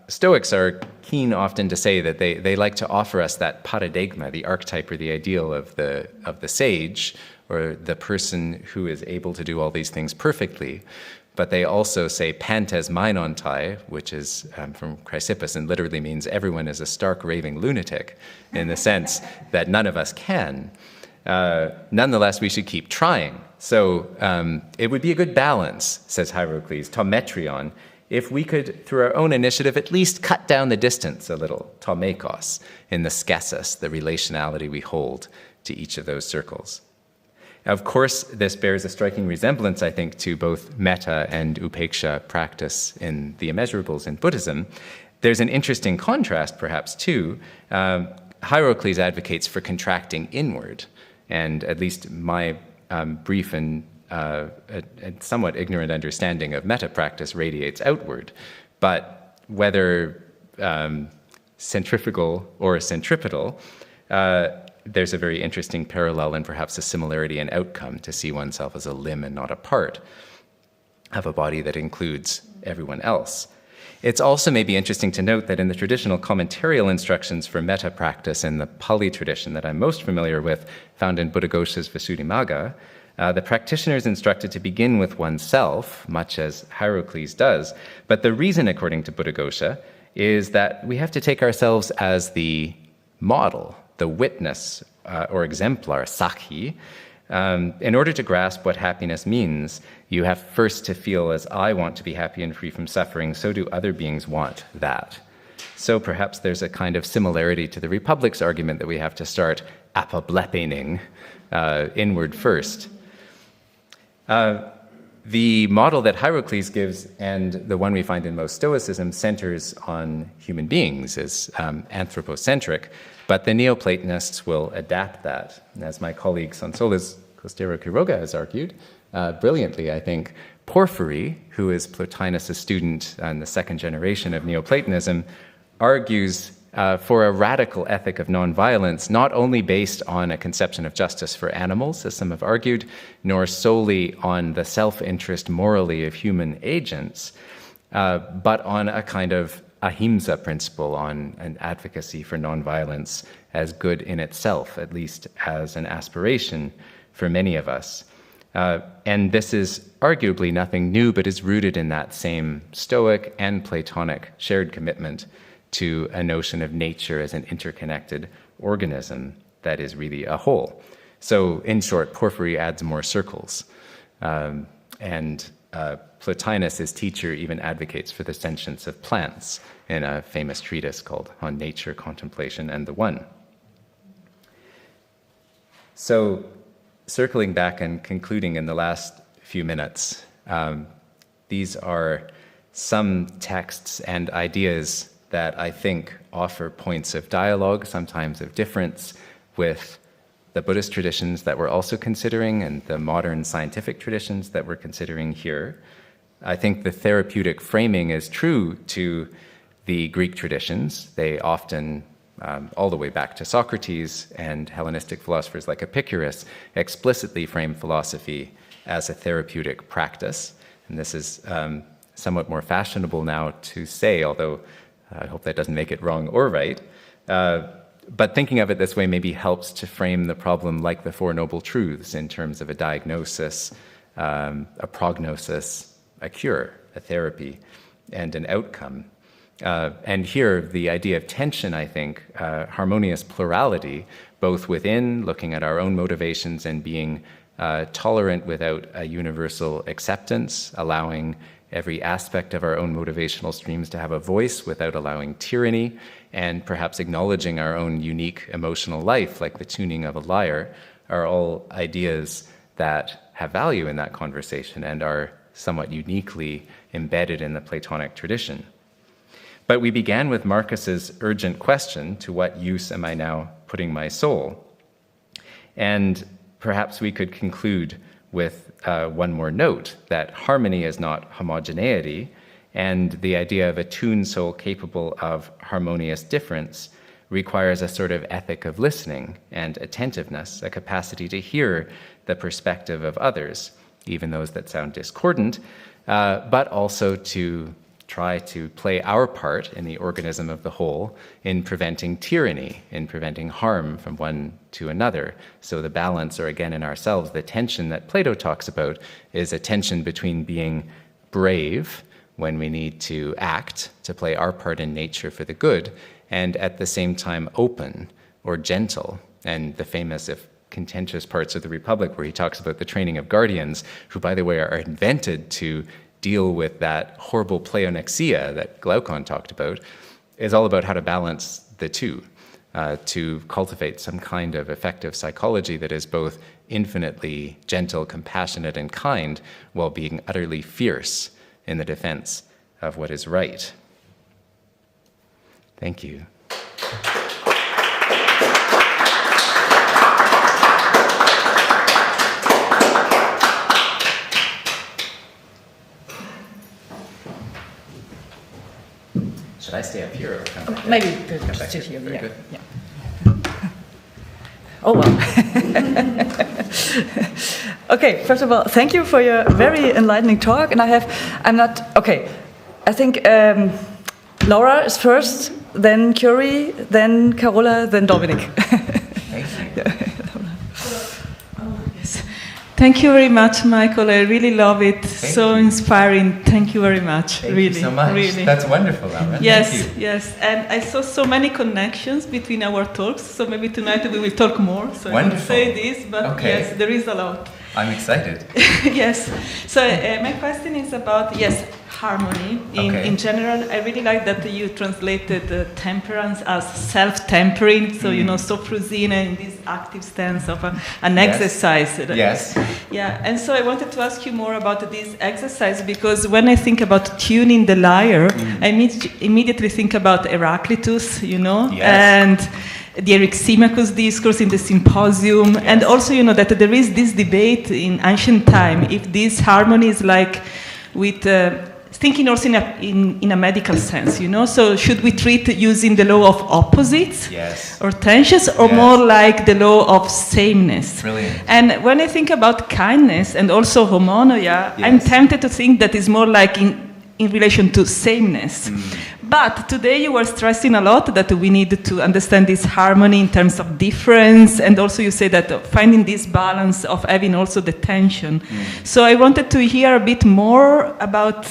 Stoics are keen often to say that they like to offer us that paradigma, the archetype or the ideal of the sage, or the person who is able to do all these things perfectly. But they also say pantes mainontai, which is from Chrysippus and literally means everyone is a stark raving lunatic, in the sense that none of us can. Nonetheless, we should keep trying. So it would be a good balance, says Hierocles, to metrion, if we could, through our own initiative, at least cut down the distance a little, to mekos, in the skesis, the relationality we hold to each of those circles. Of course, this bears a striking resemblance, I think, to both metta and upeksha practice in the immeasurables in Buddhism. There's an interesting contrast, perhaps, too. Hierocles advocates for contracting inward, and at least my brief and somewhat ignorant understanding of metta practice radiates outward. But whether centrifugal or centripetal, there's a very interesting parallel and perhaps a similarity in outcome to see oneself as a limb and not a part of a body that includes everyone else. It's also maybe interesting to note that in the traditional commentarial instructions for metta practice in the Pali tradition that I'm most familiar with, found in Buddhaghosa's Visuddhimagga, the practitioner is instructed to begin with oneself, much as Hierocles does. But the reason, according to Buddhaghosa, is that we have to take ourselves as the model, the witness, or exemplar, sakhi. In order to grasp what happiness means, you have first to feel as I want to be happy and free from suffering, so do other beings want that. So perhaps there's a kind of similarity to the Republic's argument that we have to start apablepening inward first. The model that Hierocles gives, and the one we find in most Stoicism, centers on human beings, is anthropocentric, but the Neoplatonists will adapt that. And as my colleague Sonsoles Costero Quiroga has argued, brilliantly, I think, Porphyry, who is Plotinus' student in the second generation of Neoplatonism, argues for a radical ethic of nonviolence, not only based on a conception of justice for animals, as some have argued, nor solely on the self-interest morally of human agents, but on a kind of ahimsa principle, on an advocacy for nonviolence as good in itself, at least as an aspiration for many of us. And this is arguably nothing new, but is rooted in that same Stoic and Platonic shared commitment to a notion of nature as an interconnected organism that is really a whole. So in short, Porphyry adds more circles. And Plotinus, his teacher, even advocates for the sentience of plants in a famous treatise called On Nature, Contemplation, and the One. So, circling back and concluding in the last few minutes, these are some texts and ideas that I think offer points of dialogue, sometimes of difference, with the Buddhist traditions that we're also considering and the modern scientific traditions that we're considering here. I think the therapeutic framing is true to the Greek traditions. They often, all the way back to Socrates and Hellenistic philosophers like Epicurus, explicitly frame philosophy as a therapeutic practice. And this is somewhat more fashionable now to say, although I hope that doesn't make it wrong or right. But thinking of it this way maybe helps to frame the problem like the Four Noble Truths in terms of a diagnosis, a prognosis, a cure, a therapy, and an outcome. And here, the idea of tension, I think, harmonious plurality, both within, looking at our own motivations and being tolerant without a universal acceptance, allowing every aspect of our own motivational streams to have a voice without allowing tyranny, and perhaps acknowledging our own unique emotional life, like the tuning of a lyre, are all ideas that have value in that conversation and are somewhat uniquely embedded in the Platonic tradition. But we began with Marcus's urgent question, to what use am I now putting my soul? And perhaps we could conclude with one more note, that harmony is not homogeneity, and the idea of a tuned soul capable of harmonious difference requires a sort of ethic of listening and attentiveness, a capacity to hear the perspective of others, even those that sound discordant, but also to try to play our part in the organism of the whole in preventing tyranny, in preventing harm from one to another. So the balance, or again in ourselves, the tension that Plato talks about is a tension between being brave when we need to act, to play our part in nature for the good, and at the same time open or gentle. And the famous, if contentious parts of the Republic where he talks about the training of guardians, who, by the way, are invented to deal with that horrible pleonexia that Glaucon talked about, is all about how to balance the two, to cultivate some kind of effective psychology that is both infinitely gentle, compassionate, and kind, while being utterly fierce in the defense of what is right. Thank you. Should I stay up here or come back? Maybe Come back sit here. Very good. Yeah. Oh, well. Okay, first of all, thank you for your very enlightening talk. And I think Laura is first, then Curie, then Carola, then Dominic. Thank you. Thank you very much, Michael. I really love it. Thank so you. Inspiring. Thank you very much. Thank really, you so much. Really. That's wonderful, Laura. Yes, Thank you. yes. And I saw so many connections between our talks. So maybe tonight we will talk more. So I Wonderful. won't say this, but Okay. yes, there is a lot. I'm excited. Yes. So my question is about, harmony. In general, I really like that you translated temperance as self-tempering. So, sophrosine in this active stance of an Yes. exercise. Yes. Yeah, and so I wanted to ask you more about this exercise, because when I think about tuning the lyre, I immediately think about Heraclitus, Yes. and the Eryximachus discourse in the Symposium, and also, that there is this debate in ancient time, if this harmony is like with thinking also in a medical sense, so should we treat using the law of opposites Yes. or tensions, or Yes. more like the law of sameness? Brilliant. And when I think about kindness and also homonoia, I'm Yes. tempted to think that is more like in relation to sameness. But today you were stressing a lot that we need to understand this harmony in terms of difference, and also you say that finding this balance of having also the tension. So I wanted to hear a bit more about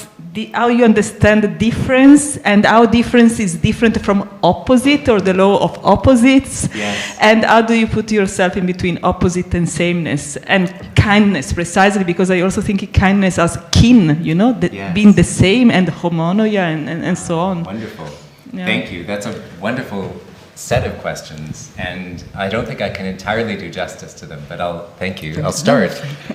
how you understand the difference and how difference is different from opposite or the law of opposites. Yes. And how do you put yourself in between opposite and sameness and kindness, precisely because I also think kindness as kin, you know, Yes. being the same and homonoia and so on. Wonderful. Yeah. Thank you. That's a wonderful set of questions, and I don't think I can entirely do justice to them, but thank you. I'll start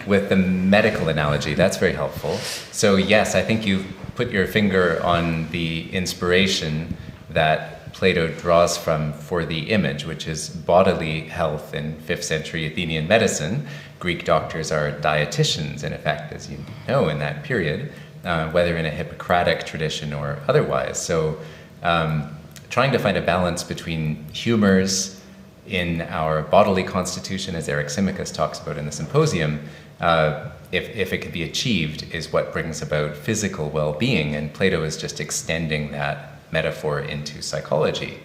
with the medical analogy. That's very helpful. So yes, I think you've put your finger on the inspiration that Plato draws from for the image, which is bodily health in 5th century Athenian medicine. Greek doctors are dietitians, in effect, as you know, in that period, whether in a Hippocratic tradition or otherwise. So trying to find a balance between humors in our bodily constitution, as Eryximachus talks about in the Symposium, if it could be achieved, is what brings about physical well-being, and Plato is just extending that metaphor into psychology.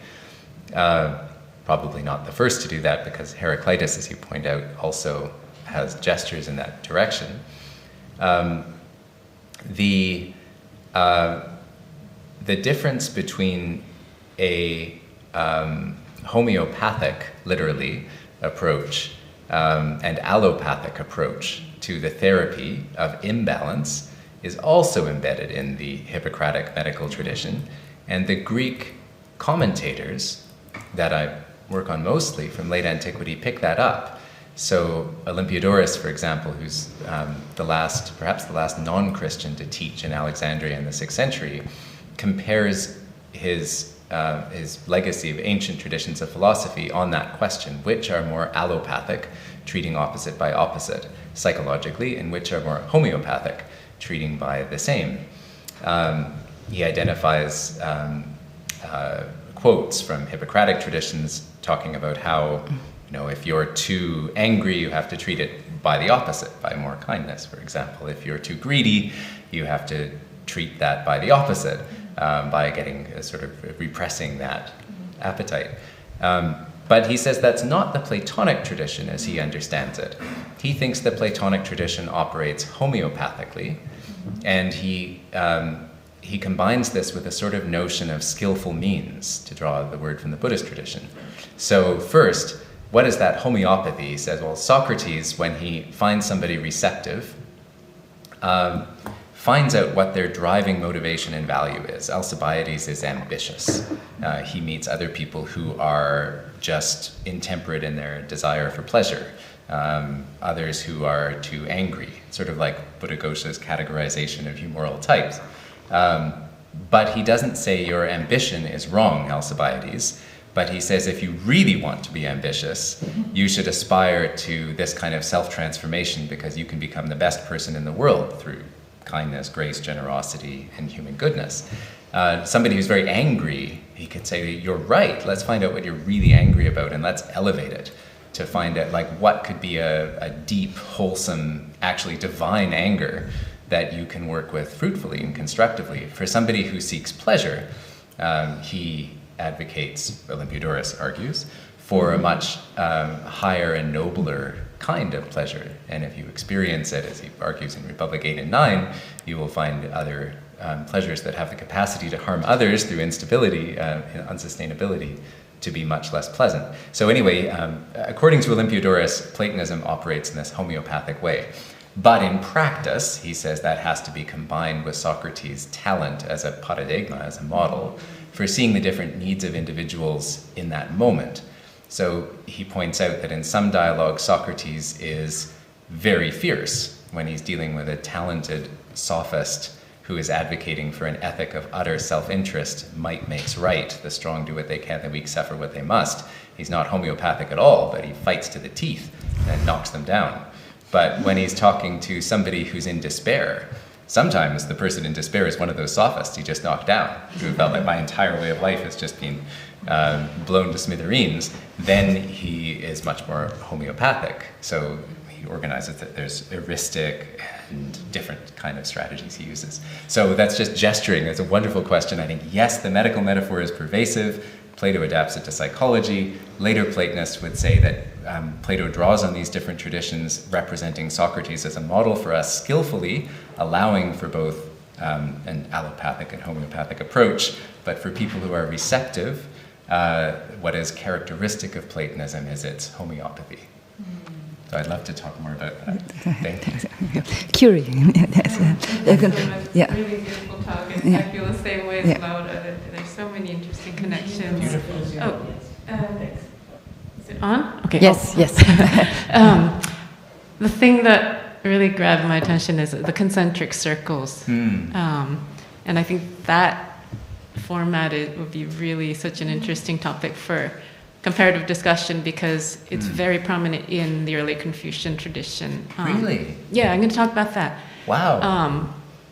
Probably not the first to do that, because Heraclitus, as you point out, also has gestures in that direction. The difference between a homeopathic, literally, approach and allopathic approach to the therapy of imbalance is also embedded in the Hippocratic medical tradition. And the Greek commentators that I work on mostly from late antiquity pick that up. So Olympiodorus, for example, who's perhaps the last non-Christian to teach in Alexandria in the 6th century, compares his legacy of ancient traditions of philosophy on that question, which are more allopathic, treating opposite by opposite psychologically, and which are more homeopathic, treating by the same. He identifies quotes from Hippocratic traditions talking about how, if you're too angry, you have to treat it by the opposite, by more kindness, for example. If you're too greedy, you have to treat that by the opposite, by getting sort of repressing that appetite. But he says that's not the Platonic tradition as he understands it. He thinks the Platonic tradition operates homeopathically, and he combines this with a sort of notion of skillful means, to draw the word from the Buddhist tradition. So first, what is that homeopathy? He says, well, Socrates, when he finds somebody receptive, finds out what their driving motivation and value is. Alcibiades is ambitious. He meets other people who are just intemperate in their desire for pleasure. Others who are too angry, sort of like Buddhaghosa's categorization of humoral types. But he doesn't say your ambition is wrong, Alcibiades, but he says if you really want to be ambitious, you should aspire to this kind of self-transformation, because you can become the best person in the world through kindness, grace, generosity, and human goodness. Somebody who's very angry, he could say, you're right, let's find out what you're really angry about and let's elevate it to find out like what could be a deep, wholesome, actually divine anger that you can work with fruitfully and constructively. For somebody who seeks pleasure, he advocates, Olympiodorus argues, for a much higher and nobler kind of pleasure. And if you experience it, as he argues in Republic 8 and 9, you will find other pleasures that have the capacity to harm others through instability, unsustainability, to be much less pleasant. So anyway, according to Olympiodorus, Platonism operates in this homeopathic way. But in practice, he says that has to be combined with Socrates' talent as a paradigma, as a model, for seeing the different needs of individuals in that moment. So he points out that in some dialogues, Socrates is very fierce when he's dealing with a talented sophist who is advocating for an ethic of utter self-interest. Might makes right. The strong do what they can, the weak suffer what they must. He's not homeopathic at all, but he fights to the teeth and knocks them down. But when he's talking to somebody who's in despair, sometimes the person in despair is one of those sophists he just knocked down, who felt like my entire way of life has just been blown to smithereens. Then he is much more homeopathic. So he organizes that there's heuristic and different kind of strategies he uses. So that's just gesturing. It's a wonderful question. I think, yes, the medical metaphor is pervasive. Plato adapts it to psychology. Later Platonists would say that Plato draws on these different traditions, representing Socrates as a model for us, skillfully allowing for both an allopathic and homeopathic approach. But for people who are receptive, what is characteristic of Platonism is its homeopathy. So I'd love to talk more about that. Thank you. Curious. Yeah. Really beautiful talk, and I feel the same way as Laura. There's so many interesting connections. Beautiful. Oh, is it on? Okay. Yes, yes. The thing that really grabbed my attention is the concentric circles. And I think that format would be really such an interesting topic for comparative discussion, because it's very prominent in the early Confucian tradition. Really? Yeah, I'm going to talk about that. Wow.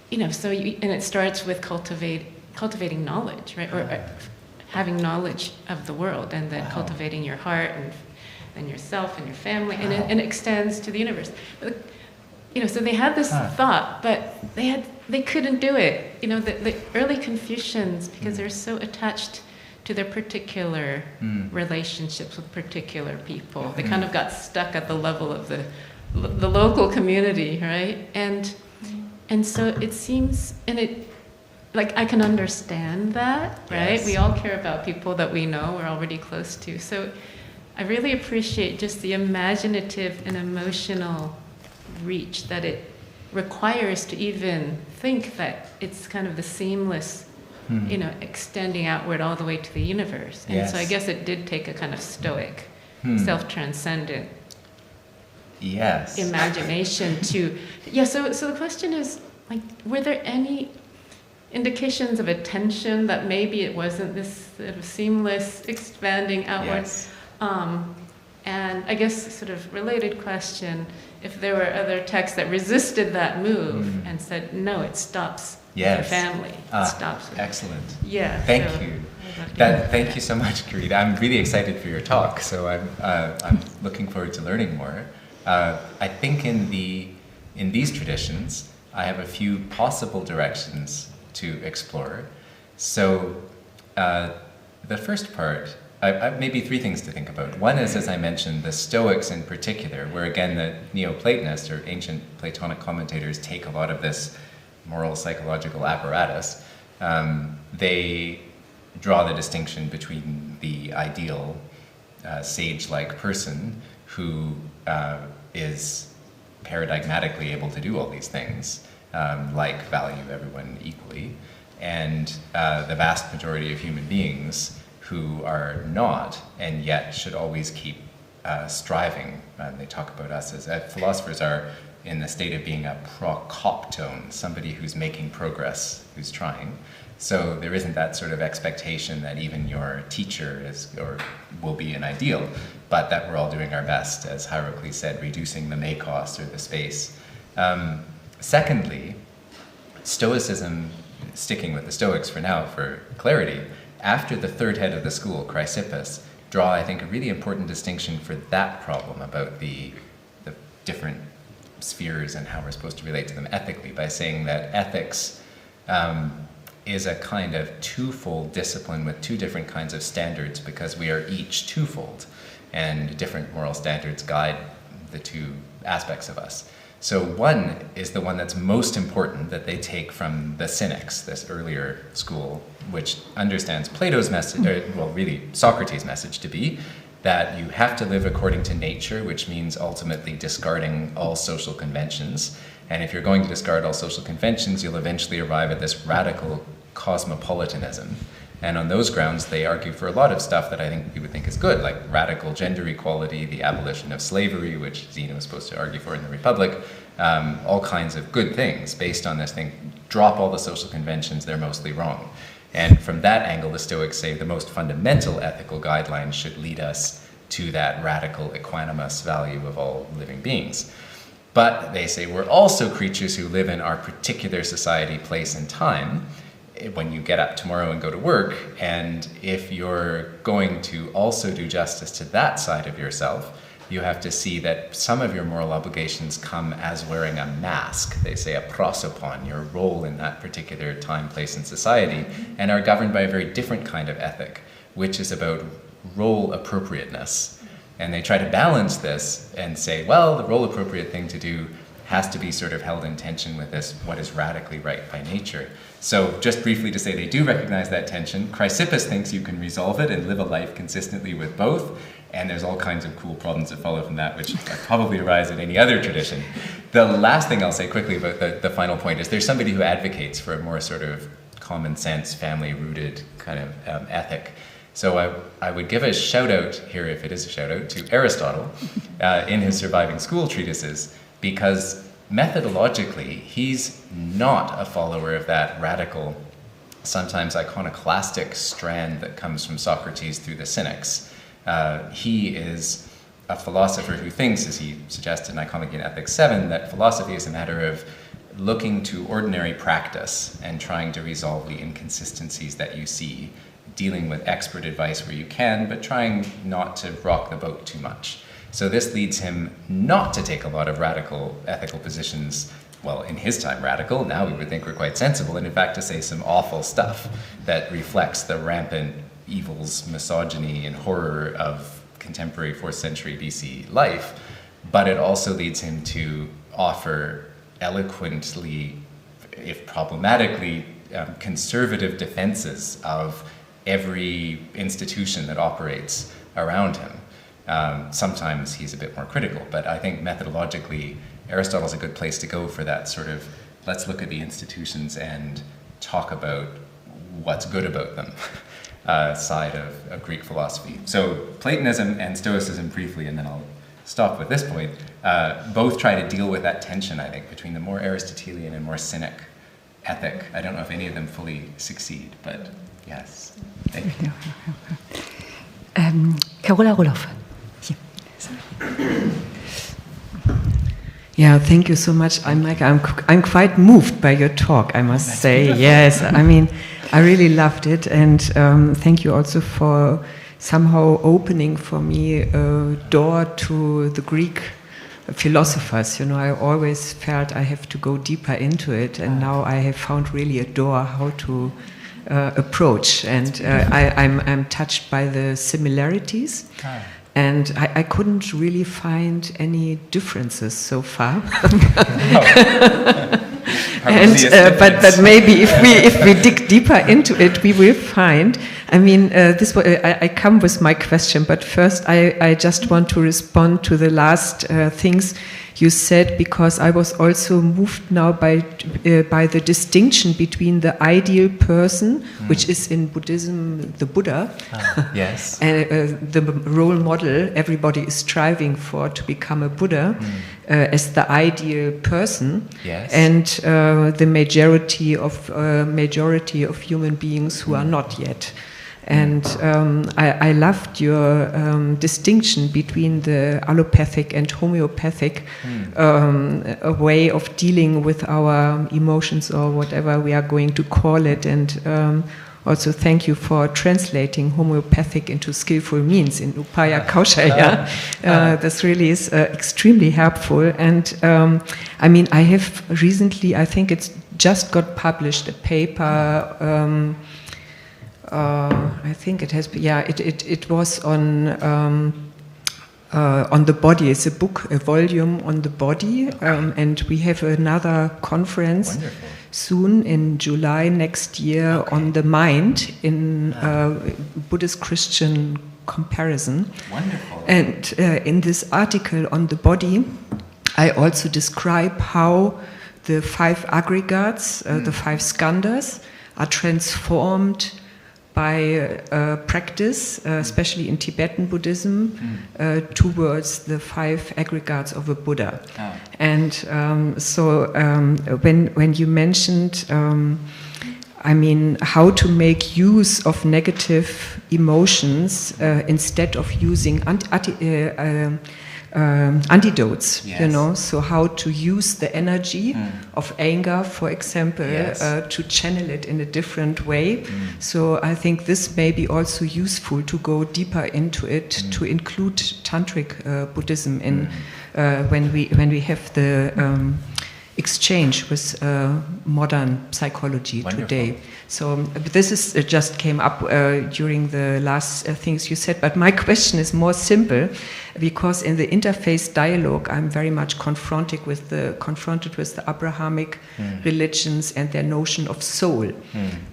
And it starts with cultivating knowledge, right? Or having knowledge of the world, and then cultivating your heart and yourself and your family, and it extends to the universe. But, so they had this thought, but they couldn't do it. The early Confucians, because they're so attached to their particular relationships with particular people, they kind of got stuck at the level of the local community, right? And so it seems, I can understand that, right? Yes. We all care about people that we know, we're already close to. So I really appreciate just the imaginative and emotional reach that it requires to even think that it's kind of the seamless, extending outward all the way to the universe. And so I guess it did take a kind of Stoic, self-transcendent imagination to... So the question is, were there any indications of attention that maybe it wasn't this sort of seamless expanding outwards? And I guess sort of related question, if there were other texts that resisted that move and said, no, it stops with your family. It stops with... Excellent. Yeah. Thank you. Thank you so much, Karita. I'm really excited for your talk, so I'm looking forward to learning more. I think in these traditions, I have a few possible directions to explore. So the first part, maybe three things to think about. One is, as I mentioned, the Stoics in particular, where again the Neoplatonists or ancient Platonic commentators take a lot of this moral psychological apparatus. They draw the distinction between the ideal sage-like person who is paradigmatically able to do all these things, like value everyone equally, and the vast majority of human beings who are not, and yet should always keep striving. They talk about us as philosophers are in the state of being a prokoptone, somebody who's making progress, who's trying. So there isn't that sort of expectation that even your teacher is or will be an ideal, but that we're all doing our best, as Hierocles said, reducing the makos or the space. Secondly, Stoicism, sticking with the Stoics for now for clarity, after the third head of the school, Chrysippus, draw, I think, a really important distinction for that problem about the different spheres and how we're supposed to relate to them ethically, by saying that ethics is a kind of twofold discipline with two different kinds of standards, because we are each twofold, and different moral standards guide the two aspects of us. So one is the one that's most important, that they take from the Cynics, this earlier school, which understands Plato's message, well, really Socrates' message to be that you have to live according to nature, which means ultimately discarding all social conventions. And if you're going to discard all social conventions, you'll eventually arrive at this radical cosmopolitanism. And on those grounds, they argue for a lot of stuff that I think you would think is good, like radical gender equality, the abolition of slavery, which Zeno was supposed to argue for in the Republic, all kinds of good things based on this thing. Drop all the social conventions, they're mostly wrong. And from that angle, the Stoics say the most fundamental ethical guidelines should lead us to that radical equanimous value of all living beings. But they say we're also creatures who live in our particular society, place, and time. When you get up tomorrow and go to work, and if you're going to also do justice to that side of yourself, you have to see that some of your moral obligations come as wearing a mask. They say a prosopon, your role in that particular time, place, and society, and are governed by a very different kind of ethic, which is about role appropriateness. And they try to balance this and say, well, the role appropriate thing to do has to be sort of held in tension with this, what is radically right by nature. So just briefly to say they do recognize that tension. Chrysippus thinks you can resolve it and live a life consistently with both, and there's all kinds of cool problems that follow from that, which probably arise in any other tradition. The last thing I'll say quickly about the final point is there's somebody who advocates for a more sort of common sense, family-rooted kind of ethic. So I would give a shout out here, if it is a shout out, to Aristotle in his surviving school treatises, because methodologically he's not a follower of that radical, sometimes iconoclastic strand that comes from Socrates through the Cynics. He is a philosopher who thinks, as he suggests in Nicomachean Ethics 7, that philosophy is a matter of looking to ordinary practice and trying to resolve the inconsistencies that you see, dealing with expert advice where you can, but trying not to rock the boat too much. So this leads him not to take a lot of radical ethical positions. Well, in his time radical, now we would think we're quite sensible, and in fact to say some awful stuff that reflects the rampant evils, misogyny, and horror of contemporary 4th century BC life. But it also leads him to offer eloquently, if problematically, conservative defenses of every institution that operates around him. Sometimes he's a bit more critical, but I think methodologically Aristotle's a good place to go for that sort of, let's look at the institutions and talk about what's good about them side of Greek philosophy. So Platonism and Stoicism briefly, and then I'll stop with this point, both try to deal with that tension, I think, between the more Aristotelian and more Cynic ethic. I don't know if any of them fully succeed, but yes. Thank you. Carola Roloff. Yeah, thank you so much. I'm quite moved by your talk, I must say. Yes, I mean, I really loved it, and thank you also for somehow opening for me a door to the Greek philosophers. You know, I always felt I have to go deeper into it, and now I have found really a door how to approach, and I'm touched by the similarities. And I couldn't really find any differences so far. But maybe if we dig deeper into it, we will find. I mean, I come with my question, but first I just want to respond to the last things you said, because I was also moved now by the distinction between the ideal person, which is in Buddhism the Buddha, yes, and the role model everybody is striving for to become a Buddha, as the ideal person, yes, and the majority of human beings who are not yet. And I loved your distinction between the allopathic and homeopathic a way of dealing with our emotions, or whatever we are going to call it. And also thank you for translating homeopathic into skillful means in Upaya Kaushaya. This really is extremely helpful. And I mean, I have recently, I think it's just got published, a paper. I think it has. Yeah, it was on the body. It's a book, a volume on the body, and we have another conference soon in July next year on the mind in Buddhist Christian comparison. Wonderful. And in this article on the body, I also describe how the 5 aggregates, the 5 skandhas, are transformed by practice, especially in Tibetan Buddhism, towards the 5 aggregates of a Buddha. And so when you mentioned, I mean, how to make use of negative emotions instead of using antidotes, yes, you know, so how to use the energy of anger, for example, yes, to channel it in a different way. So I think this may be also useful to go deeper into it, to include Tantric Buddhism in when we have the exchange with modern psychology. Wonderful. Today. So this is just came up during the last things you said, but my question is more simple. because in the interfaith dialogue, I'm very much confronted with the Abrahamic religions and their notion of soul.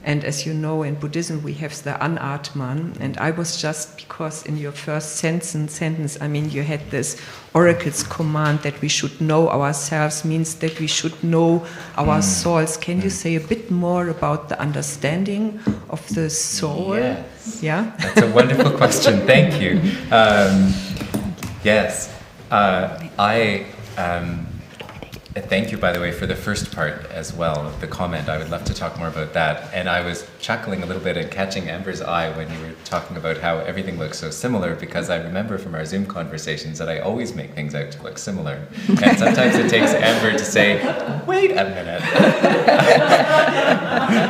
And as you know, in Buddhism, we have the Anatman. And I was just, because in your first sentence, I mean, you had this Oracle's command that we should know ourselves, means that we should know our souls. Can you say a bit more about the understanding of the soul? Yes. Yeah? That's a wonderful question. Thank you. Yes. Thank you, by the way, for the first part as well of the comment. I would love to talk more about that. And I was chuckling a little bit and catching Amber's eye when you were talking about how everything looks so similar, because I remember from our Zoom conversations that I always make things out to look similar. And sometimes it takes Amber to say, wait a minute.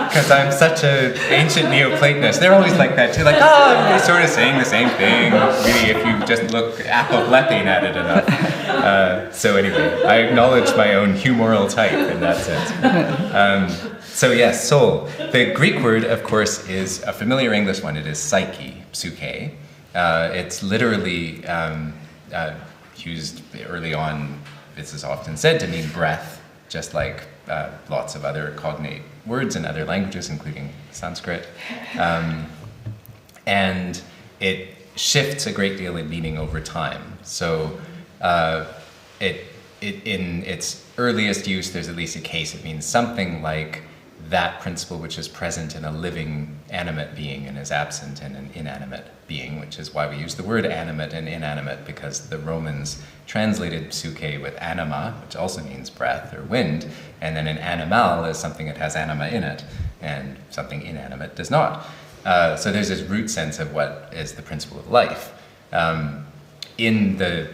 Because I'm such an ancient Neoplatonist. They're always like that too, like, they're sort of saying the same thing, really, if you just look apoplecting at it enough. So anyway, I acknowledge my own humoral type in that sense. So yes, soul. The Greek word, of course, is a familiar English one. It is psyche, psyche. It's literally used early on, this is often said to mean breath, just like lots of other cognate words in other languages, including Sanskrit. And it shifts a great deal in meaning over time. So in its earliest use, there's at least a case. It means something like that principle which is present in a living animate being and is absent in an inanimate being, which is why we use the word animate and inanimate, because the Romans translated psyche with anima, which also means breath or wind, and then an animal is something that has anima in it, and something inanimate does not. So there's this root sense of what is the principle of life. In the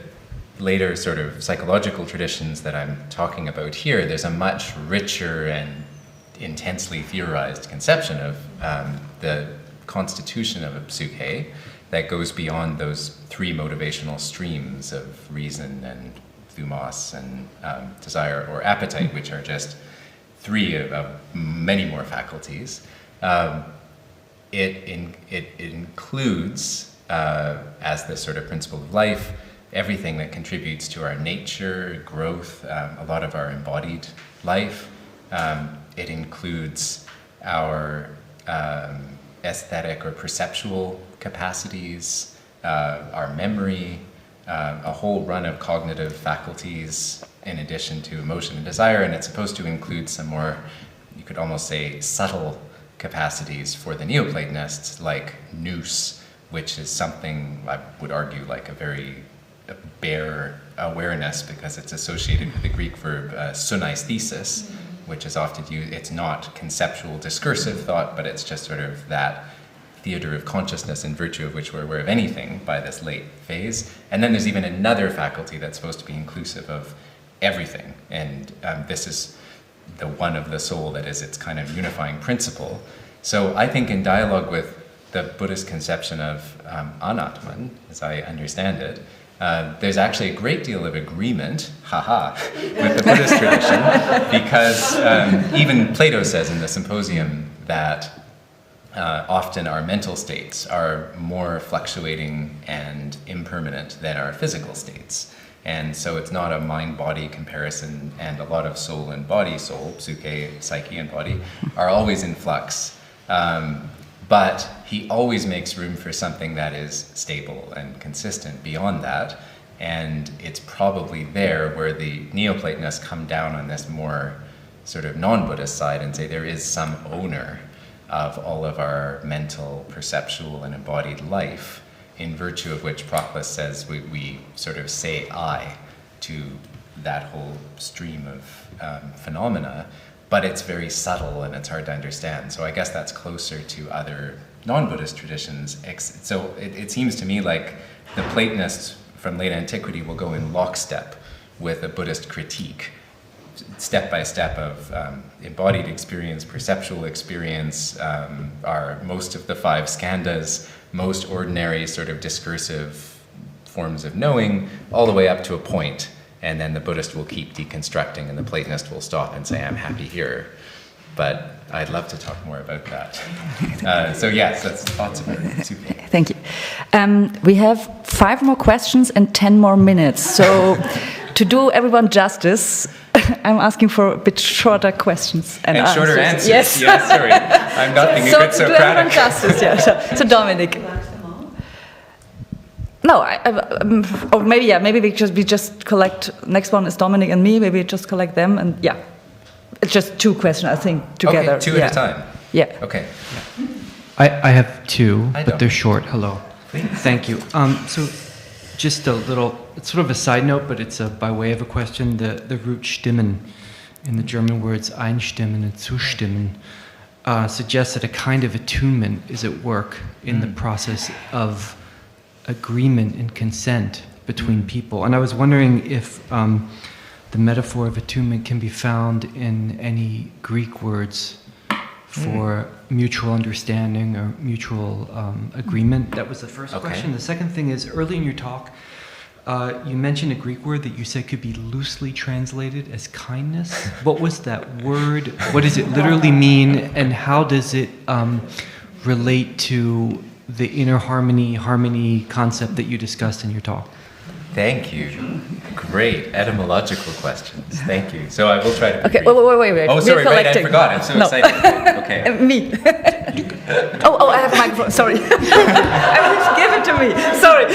later sort of psychological traditions that I'm talking about here, there's a much richer and intensely theorized conception of the constitution of a psyche that goes beyond those three motivational streams of reason and thumos and desire or appetite, which are just three of many more faculties. It includes, as the sort of principle of life, everything that contributes to our nature, growth, a lot of our embodied life. It includes our aesthetic or perceptual capacities, our memory, a whole run of cognitive faculties in addition to emotion and desire, and it's supposed to include some more, you could almost say, subtle capacities for the Neoplatonists, like nous, which is something I would argue like a very bare awareness, because it's associated with the Greek verb sunaesthesis, which is often used. It's not conceptual discursive thought, but it's just sort of that theater of consciousness in virtue of which we're aware of anything by this late phase. And then there's even another faculty that's supposed to be inclusive of everything, and this is the one of the soul that is its kind of unifying principle. So I think in dialogue with the Buddhist conception of Anatman, as I understand it, there's actually a great deal of agreement, with the Buddhist tradition, because even Plato says in the Symposium that often our mental states are more fluctuating and impermanent than our physical states. And so it's not a mind-body comparison, and a lot of soul and body, soul, psyche and body, are always in flux. But he always makes room for something that is stable and consistent beyond that. And it's probably there where the Neoplatonists come down on this more sort of non-Buddhist side and say there is some owner of all of our mental, perceptual, and embodied life, in virtue of which Proclus says we sort of say I to that whole stream of phenomena. But it's very subtle and it's hard to understand. So I guess that's closer to other non-Buddhist traditions. So it seems to me like the Platonists from late antiquity will go in lockstep with a Buddhist critique, step by step of embodied experience, perceptual experience, are most of the 5 skandhas, most ordinary sort of discursive forms of knowing, all the way up to a point. And then the Buddhist will keep deconstructing, and the Platonist will stop and say, I'm happy here. but I'd love to talk more about that. So yes, that's lots of it. Super. Thank you. We have 5 more questions and 10 more minutes. So to do everyone justice, I'm asking for a bit shorter questions and shorter answers. Yes. Yes, sorry. I'm not being a good So to do everyone Socratic. justice, yeah. So Dominic. No, or maybe we just collect. Next one is Dominic and me. Maybe we just collect them, and yeah, it's just 2 questions I think together. Okay, 2 at a time. Yeah. Okay. I have 2, I but don't. they're short. Hello. Please. Thank you. So just a little, it's sort of a side note, but it's by way of a question. The root stimmen in the German words einstimmen and zustimmen suggests that a kind of attunement is at work in the process of agreement and consent between people. And I was wondering if the metaphor of attunement can be found in any Greek words for mutual understanding or mutual agreement. That was the first question. The second thing is, early in your talk, you mentioned a Greek word that you said could be loosely translated as kindness. What was that word? What does it literally mean? And how does it relate to the inner harmony concept that you discussed in your talk? Thank you. Great etymological questions. Thank you. So I will try to. Okay. Wait. Oh, We're sorry. Right, I collecting. forgot. I'm so No. excited. Okay. Me. I have a microphone. Sorry. Give it to me. Sorry.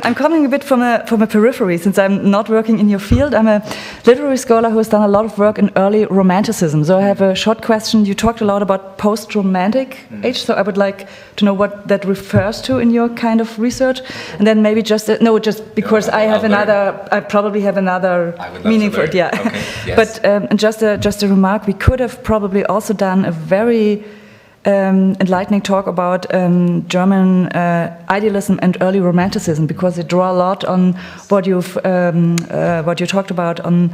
I'm coming a bit from a periphery, since I'm not working in your field. I'm a literary scholar who has done a lot of work in early Romanticism. So I have a short question. You talked a lot about post-Romantic age, so I would like to know what that refers to in your kind of research, and then maybe just because I probably have another meaning for it. Yeah, okay. Yes. But just a remark. We could have probably also done a very enlightening talk about German idealism and early Romanticism, because they draw a lot on what you talked about on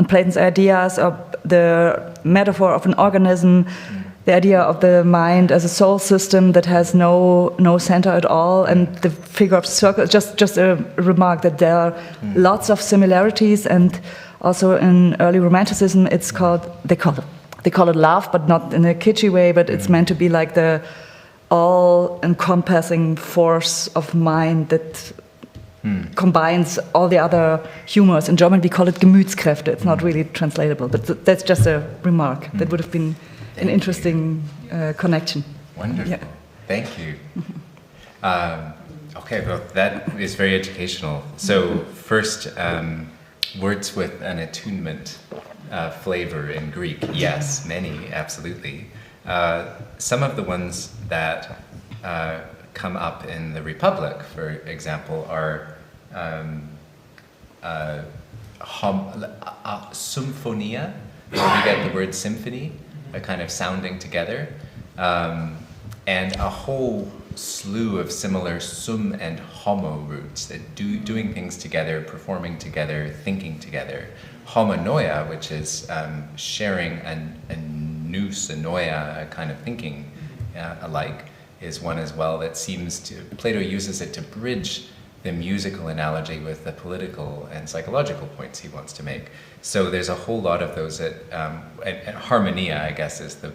Platon's ideas of the metaphor of an organism, the idea of the mind as a soul system that has no center at all, and the figure of circle. Just a remark that there are lots of similarities, and also in early Romanticism, they call it love, but not in a kitschy way, but it's meant to be like the all-encompassing force of mind that combines all the other humors. In German, we call it Gemütskräfte. It's not really translatable, but that's just a remark. That would have been an interesting connection. Wonderful. Yeah. Thank you. Okay, well, that is very educational. So first, words with an attunement flavor in Greek. Yes, many, absolutely. Some of the ones that come up in the Republic, for example, are symphonia, where we get the word symphony, a kind of sounding together, and a whole slew of similar sum and homo roots, that doing things together, performing together, thinking together. Homonoia, which is sharing a nous, a noia, a kind of thinking alike, is one as well that seems to, Plato uses it to bridge the musical analogy with the political and psychological points he wants to make. So there's a whole lot of those that, and harmonia, I guess, is the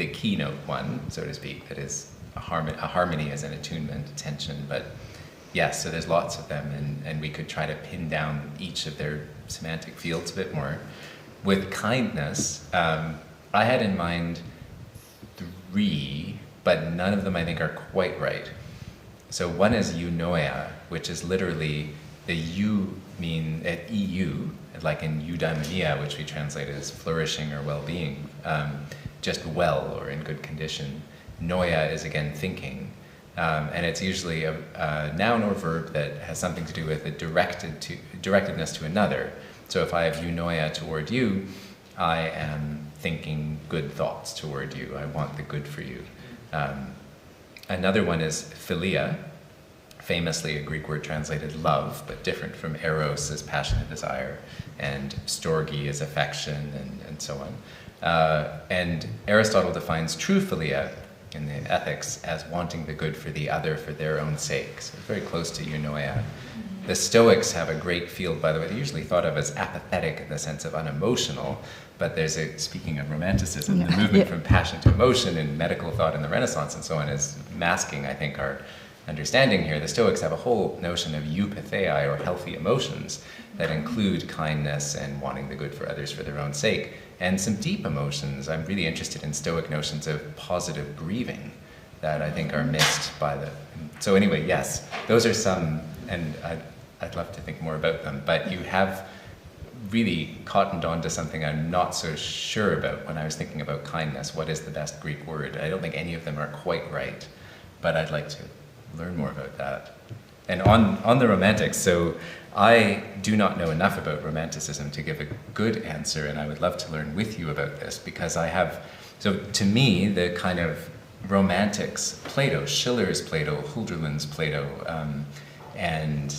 keynote one, so to speak, that is a harmony as an attunement, attention, but yes, so there's lots of them, and we could try to pin down each of their semantic fields a bit more. With kindness, I had in mind 3, but none of them I think are quite right. So one is eunoia, which is literally the eu mean at EU, like in eudaimonia, which we translate as flourishing or well-being, just well or in good condition. Noia is again thinking. And it's usually a noun or verb that has something to do with a directedness to another. So if I have eunoia toward you, I am thinking good thoughts toward you. I want the good for you. Another one is philia, famously a Greek word translated love, but different from eros as passionate desire, and storge as affection, and so on. And Aristotle defines true philia in the Ethics as wanting the good for the other for their own sake. So it's very close to eunoia. the Stoics have a great field, by the way. They're usually thought of as apathetic in the sense of unemotional, but there's speaking of romanticism, the movement from passion to emotion in medical thought in the Renaissance and so on is masking, I think, our understanding here. The Stoics have a whole notion of eupathei, or healthy emotions, that include kindness and wanting the good for others for their own sake, and some deep emotions. I'm really interested in Stoic notions of positive grieving that I think are missed by the... So anyway, yes, those are some, and I'd love to think more about them, but you have really cottoned on to something I'm not so sure about when I was thinking about kindness. What is the best Greek word? I don't think any of them are quite right, but I'd like to learn more about that. And on the romantics, so I do not know enough about romanticism to give a good answer, and I would love to learn with you about this, because I have, so to me, the kind of romantics, Plato, Schiller's Plato, Hölderlin's Plato, and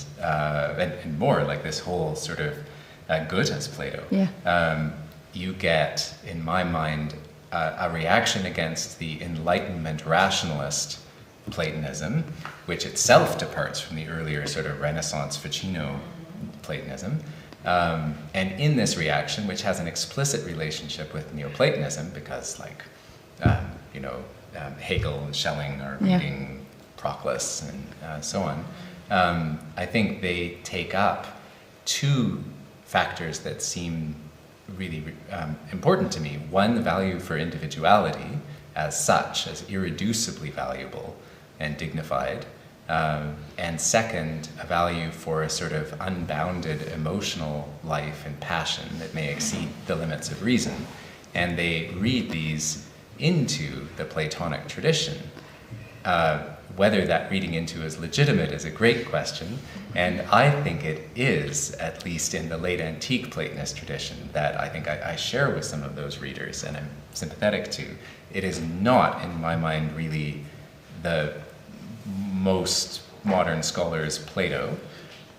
more, like this whole sort of Goethe's Plato. You get, in my mind, a reaction against the Enlightenment rationalist Platonism, which itself departs from the earlier sort of Renaissance Ficino Platonism. And in this reaction, which has an explicit relationship with Neoplatonism, because Hegel and Schelling are reading Proclus and so on, I think they take up two factors that seem really important to me. One, the value for individuality as such, as irreducibly valuable and dignified. And second, a value for a sort of unbounded emotional life and passion that may exceed the limits of reason. And they read these into the Platonic tradition. Whether that reading into is legitimate is a great question, and I think it is, at least in the late antique Platonist tradition, that I think I share with some of those readers and I'm sympathetic to. It is not, in my mind, really the most modern scholars' Plato,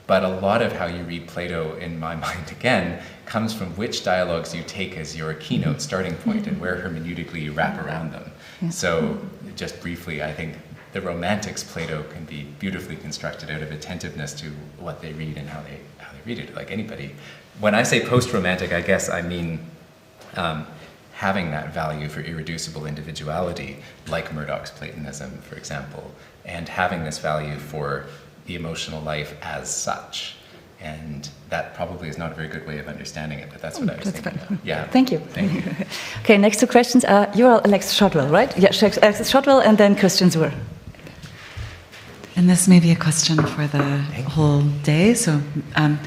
but a lot of how you read Plato, in my mind again, comes from which dialogues you take as your keynote starting point and where hermeneutically you wrap around them. So just briefly, I think the Romantics Plato can be beautifully constructed out of attentiveness to what they read and how they read it, like anybody. When I say post-romantic, I guess I mean having that value for irreducible individuality, like Murdoch's Platonism, for example, and having this value for the emotional life as such. And that probably is not a very good way of understanding it, but that's what I was thinking about. Yeah. Thank you. Thank you. Okay, next two questions are, you're Alex Shotwell, right? Yeah, Alex Shotwell and then Christian Zur. And this may be a question for the whole day, so I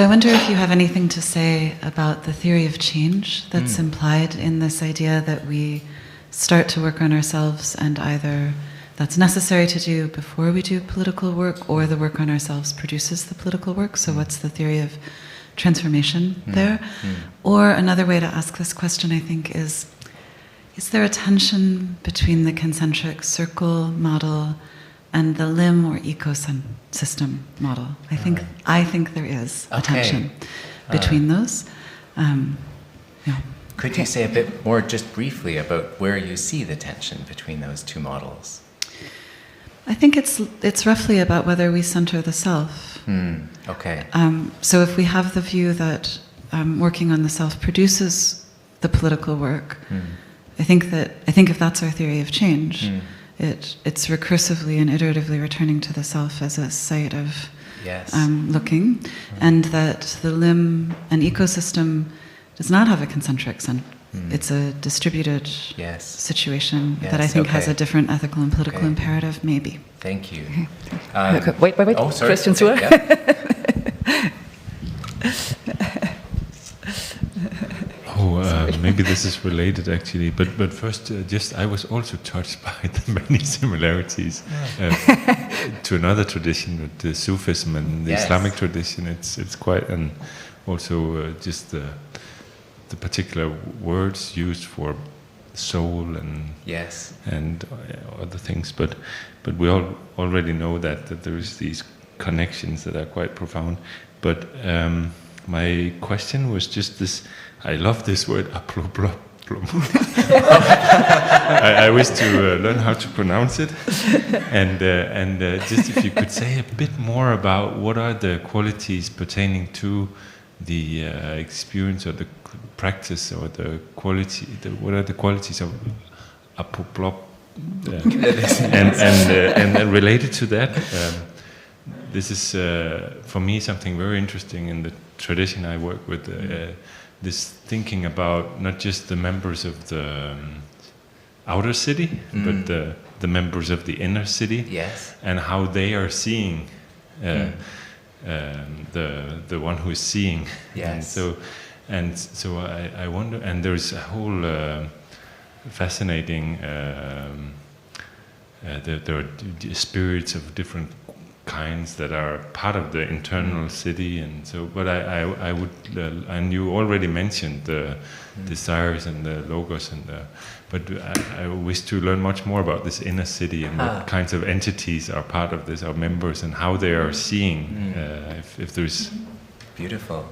wonder if you have anything to say about the theory of change that's implied in this idea that we start to work on ourselves, and either that's necessary to do before we do political work, or the work on ourselves produces the political work. So what's the theory of transformation there? Or another way to ask this question, I think, is there a tension between the concentric circle model and the limb or ecosystem model? I think there is a tension between those. Could you say a bit more, just briefly, about where you see the tension between those two models? I think it's roughly about whether we center the self. Okay. So if we have the view that working on the self produces the political work, I think if that's our theory of change, it's recursively and iteratively returning to the self as a site of looking, and that the limb and ecosystem does not have a concentric center. It's a distributed situation that I think has a different ethical and political imperative, maybe. Thank you. Wait. Oh, sorry. Christian Zur. Maybe this is related actually, but first, I was also touched by the many similarities to another tradition, with the Sufism and the Islamic tradition. It's quite, and also just the particular words used for soul and other things. But we all already know that there is these connections that are quite profound. But my question was just this. I love this word I wish to learn how to pronounce it, and just if you could say a bit more about what are the qualities pertaining to the experience or the practice or the quality. What are the qualities of apoplop? And related to that, this is for me something very interesting in the tradition I work with. This thinking about not just the members of the outer city, but the members of the inner city, Yes. and how they are seeing the one who is seeing. Yes. And so I wonder, and there's a whole fascinating. There are spirits of different kinds that are part of the internal city, and so. But I would, and you already mentioned the desires and the logos, and but I wish to learn much more about this inner city and what kinds of entities are part of this, our members, and how they are seeing. If there's Beautiful.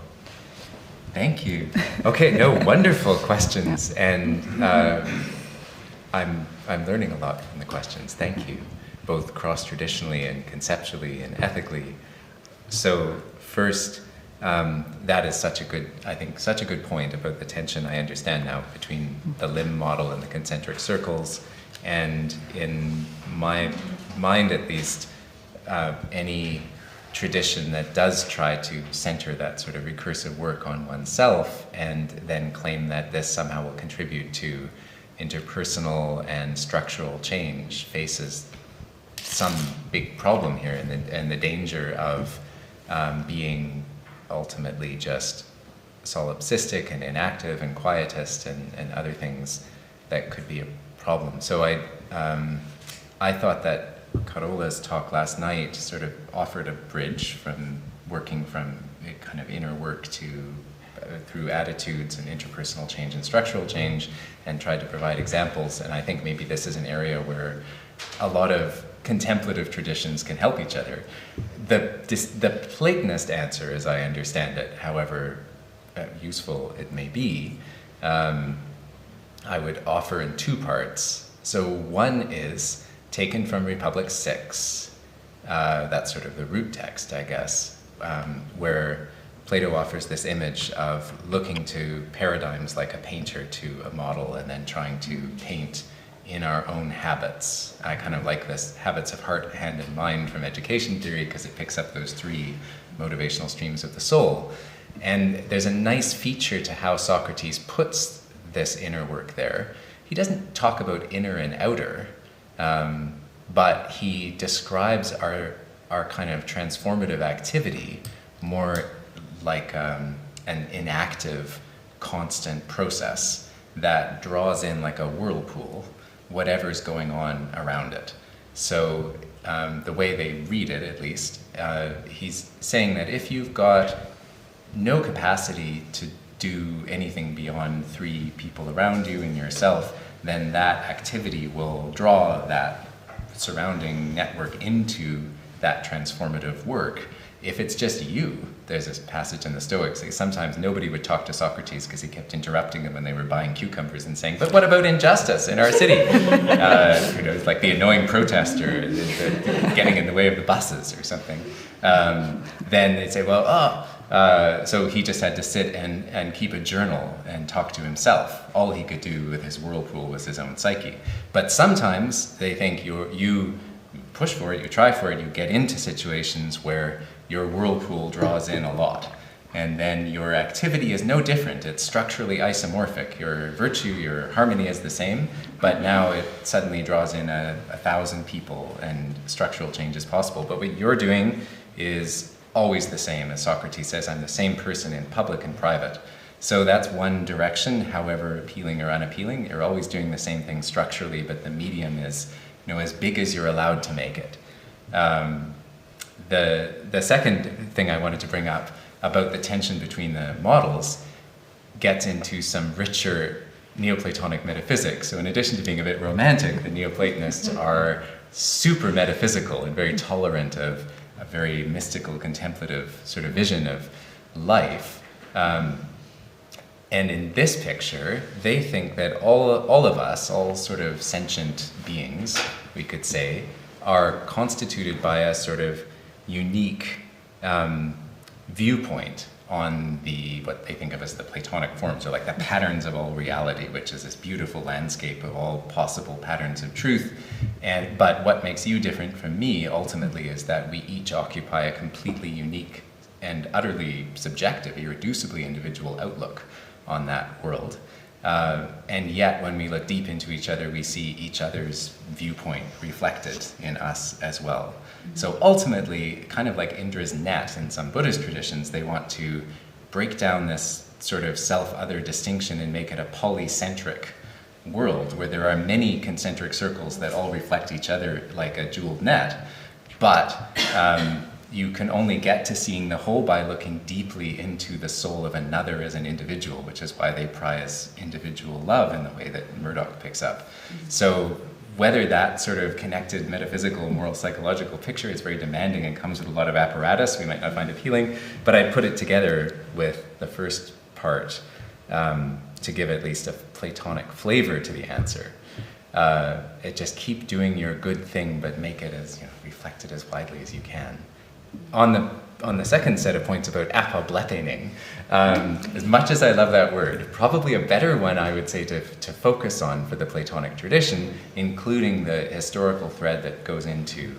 Thank you. Okay, no, wonderful questions, and I'm learning a lot from the questions. Thank you, both cross-traditionally and conceptually and ethically. So first, that is such a good point about the tension I understand now between the limb model and the concentric circles, and in my mind at least, any tradition that does try to center that sort of recursive work on oneself and then claim that this somehow will contribute to interpersonal and structural change faces some big problem here, and the danger of being ultimately just solipsistic and inactive and quietist and other things that could be a problem. So I thought that Carola's talk last night sort of offered a bridge from working from a kind of inner work to through attitudes and interpersonal change and structural change, and tried to provide examples. And I think maybe this is an area where a lot of contemplative traditions can help each other. The Platonist answer, as I understand it, however useful it may be, I would offer in two parts. So one is taken from Republic 6, that's sort of the root text, I guess, where Plato offers this image of looking to paradigms like a painter to a model and then trying to paint in our own habits. I kind of like this habits of heart, hand, and mind from education theory because it picks up those three motivational streams of the soul. And there's a nice feature to how Socrates puts this inner work there. He doesn't talk about inner and outer, but he describes our kind of transformative activity more like an inactive, constant process that draws in like a whirlpool whatever's going on around it. So the way they read it, at least, he's saying that if you've got no capacity to do anything beyond 3 people around you and yourself, then that activity will draw that surrounding network into that transformative work. If it's just you, there's this passage in the Stoics, like sometimes nobody would talk to Socrates because he kept interrupting them when they were buying cucumbers and saying, but what about injustice in our city? It's like the annoying protester getting in the way of the buses or something. Then they'd say, so he just had to sit and keep a journal and talk to himself. All he could do with his whirlpool was his own psyche. But sometimes they think you push for it, you try for it, you get into situations where your whirlpool draws in a lot. And then your activity is no different. It's structurally isomorphic. Your virtue, your harmony is the same, but now it suddenly draws in 1,000 people and structural change is possible. But what you're doing is always the same. As Socrates says, I'm the same person in public and private. So that's one direction, however appealing or unappealing. You're always doing the same thing structurally, but the medium is as big as you're allowed to make it. The second thing I wanted to bring up about the tension between the models gets into some richer Neoplatonic metaphysics. So in addition to being a bit romantic, the Neoplatonists are super metaphysical and very tolerant of a very mystical, contemplative sort of vision of life. And in this picture, they think that all of us, all sort of sentient beings, we could say, are constituted by a sort of unique viewpoint on what they think of as the Platonic forms, or like the patterns of all reality, which is this beautiful landscape of all possible patterns of truth. But what makes you different from me, ultimately, is that we each occupy a completely unique and utterly subjective, irreducibly individual outlook on that world. And yet, when we look deep into each other, we see each other's viewpoint reflected in us as well. So ultimately, kind of like Indra's net in some Buddhist traditions, they want to break down this sort of self-other distinction and make it a polycentric world where there are many concentric circles that all reflect each other like a jeweled net. But you can only get to seeing the whole by looking deeply into the soul of another as an individual, which is why they prize individual love in the way that Murdoch picks up. So whether that sort of connected metaphysical, moral, psychological picture is very demanding and comes with a lot of apparatus we might not find appealing, but I put it together with the first part to give at least a Platonic flavor to the answer. It just keep doing your good thing, but make it as reflected as widely as you can. On the second set of points about apoplethening, as much as I love that word, probably a better one I would say to focus on for the Platonic tradition, including the historical thread that goes into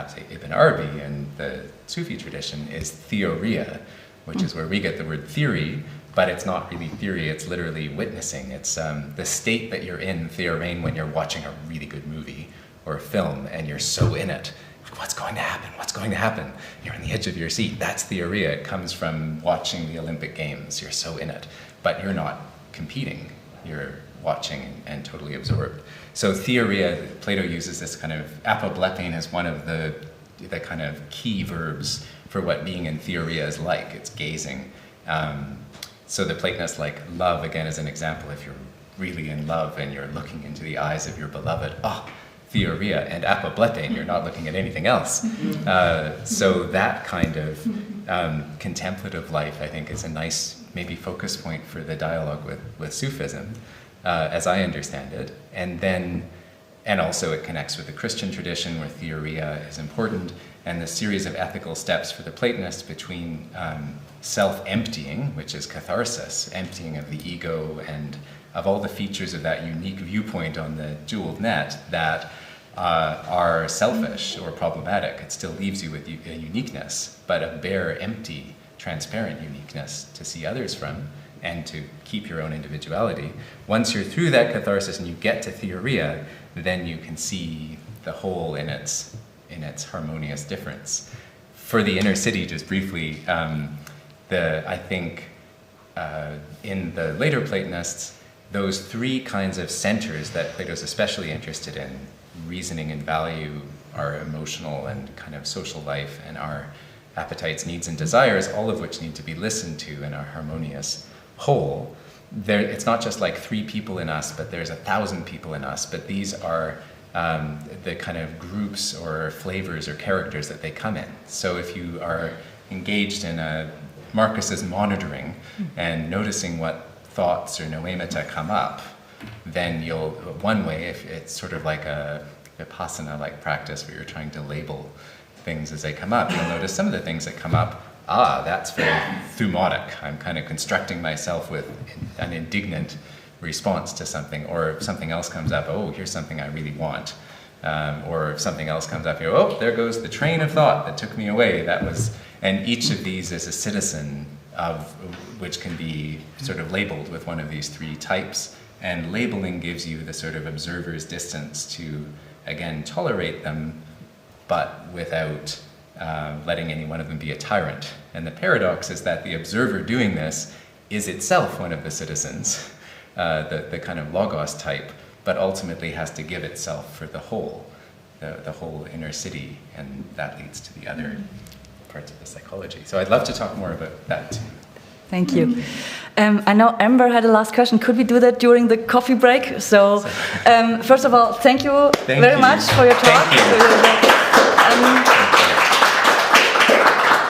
say Ibn Arabi and the Sufi tradition, is theoria, which is where we get the word theory, but it's not really theory, it's literally witnessing. It's the state that you're in, theorein, when you're watching a really good movie or a film and you're so in it. What's going to happen? What's going to happen? You're on the edge of your seat. That's theoria. It comes from watching the Olympic Games. You're so in it. But you're not competing. You're watching and totally absorbed. So theoria, Plato uses this kind of apoplethein as one of the kind of key verbs for what being in theoria is like. It's gazing. So the Platonists like love, again, as an example. If you're really in love and you're looking into the eyes of your beloved, theoria, and apoplethein, you're not looking at anything else. So that kind of contemplative life, I think, is a nice maybe focus point for the dialogue with Sufism, as I understand it. And also it connects with the Christian tradition where theoria is important, and the series of ethical steps for the Platonists between self-emptying, which is catharsis, emptying of the ego and of all the features of that unique viewpoint on the jeweled net that are selfish or problematic. It still leaves you with a uniqueness, but a bare, empty, transparent uniqueness to see others from and to keep your own individuality. Once you're through that catharsis and you get to theoria, then you can see the whole in its harmonious difference. For the inner city, just briefly, I think in the later Platonists, those three kinds of centers that Plato's especially interested in, reasoning and value, our emotional and kind of social life, and our appetites, needs, and desires, all of which need to be listened to in a harmonious whole. It's not just like 3 people in us, but there's 1,000 people in us, but these are the kind of groups or flavors or characters that they come in. So if you are engaged in Marcus's monitoring and noticing what thoughts or noemata come up, then one way, if it's sort of like a vipassana-like practice where you're trying to label things as they come up, you'll notice some of the things that come up, that's very thumotic. I'm kind of constructing myself with an indignant response to something, or if something else comes up, here's something I really want. Or if something else comes up, there goes the train of thought that took me away. And each of these is a citizen which can be sort of labeled with one of these 3 types. And labeling gives you the sort of observer's distance to, again, tolerate them, but without letting any one of them be a tyrant. And the paradox is that the observer doing this is itself one of the citizens, the kind of logos type, but ultimately has to give itself for the whole inner city, and that leads to the other parts of the psychology. So I'd love to talk more about that too. Thank you. I know Amber had a last question. Could we do that during the coffee break? So, first of all, thank you very much for your talk. Thank you.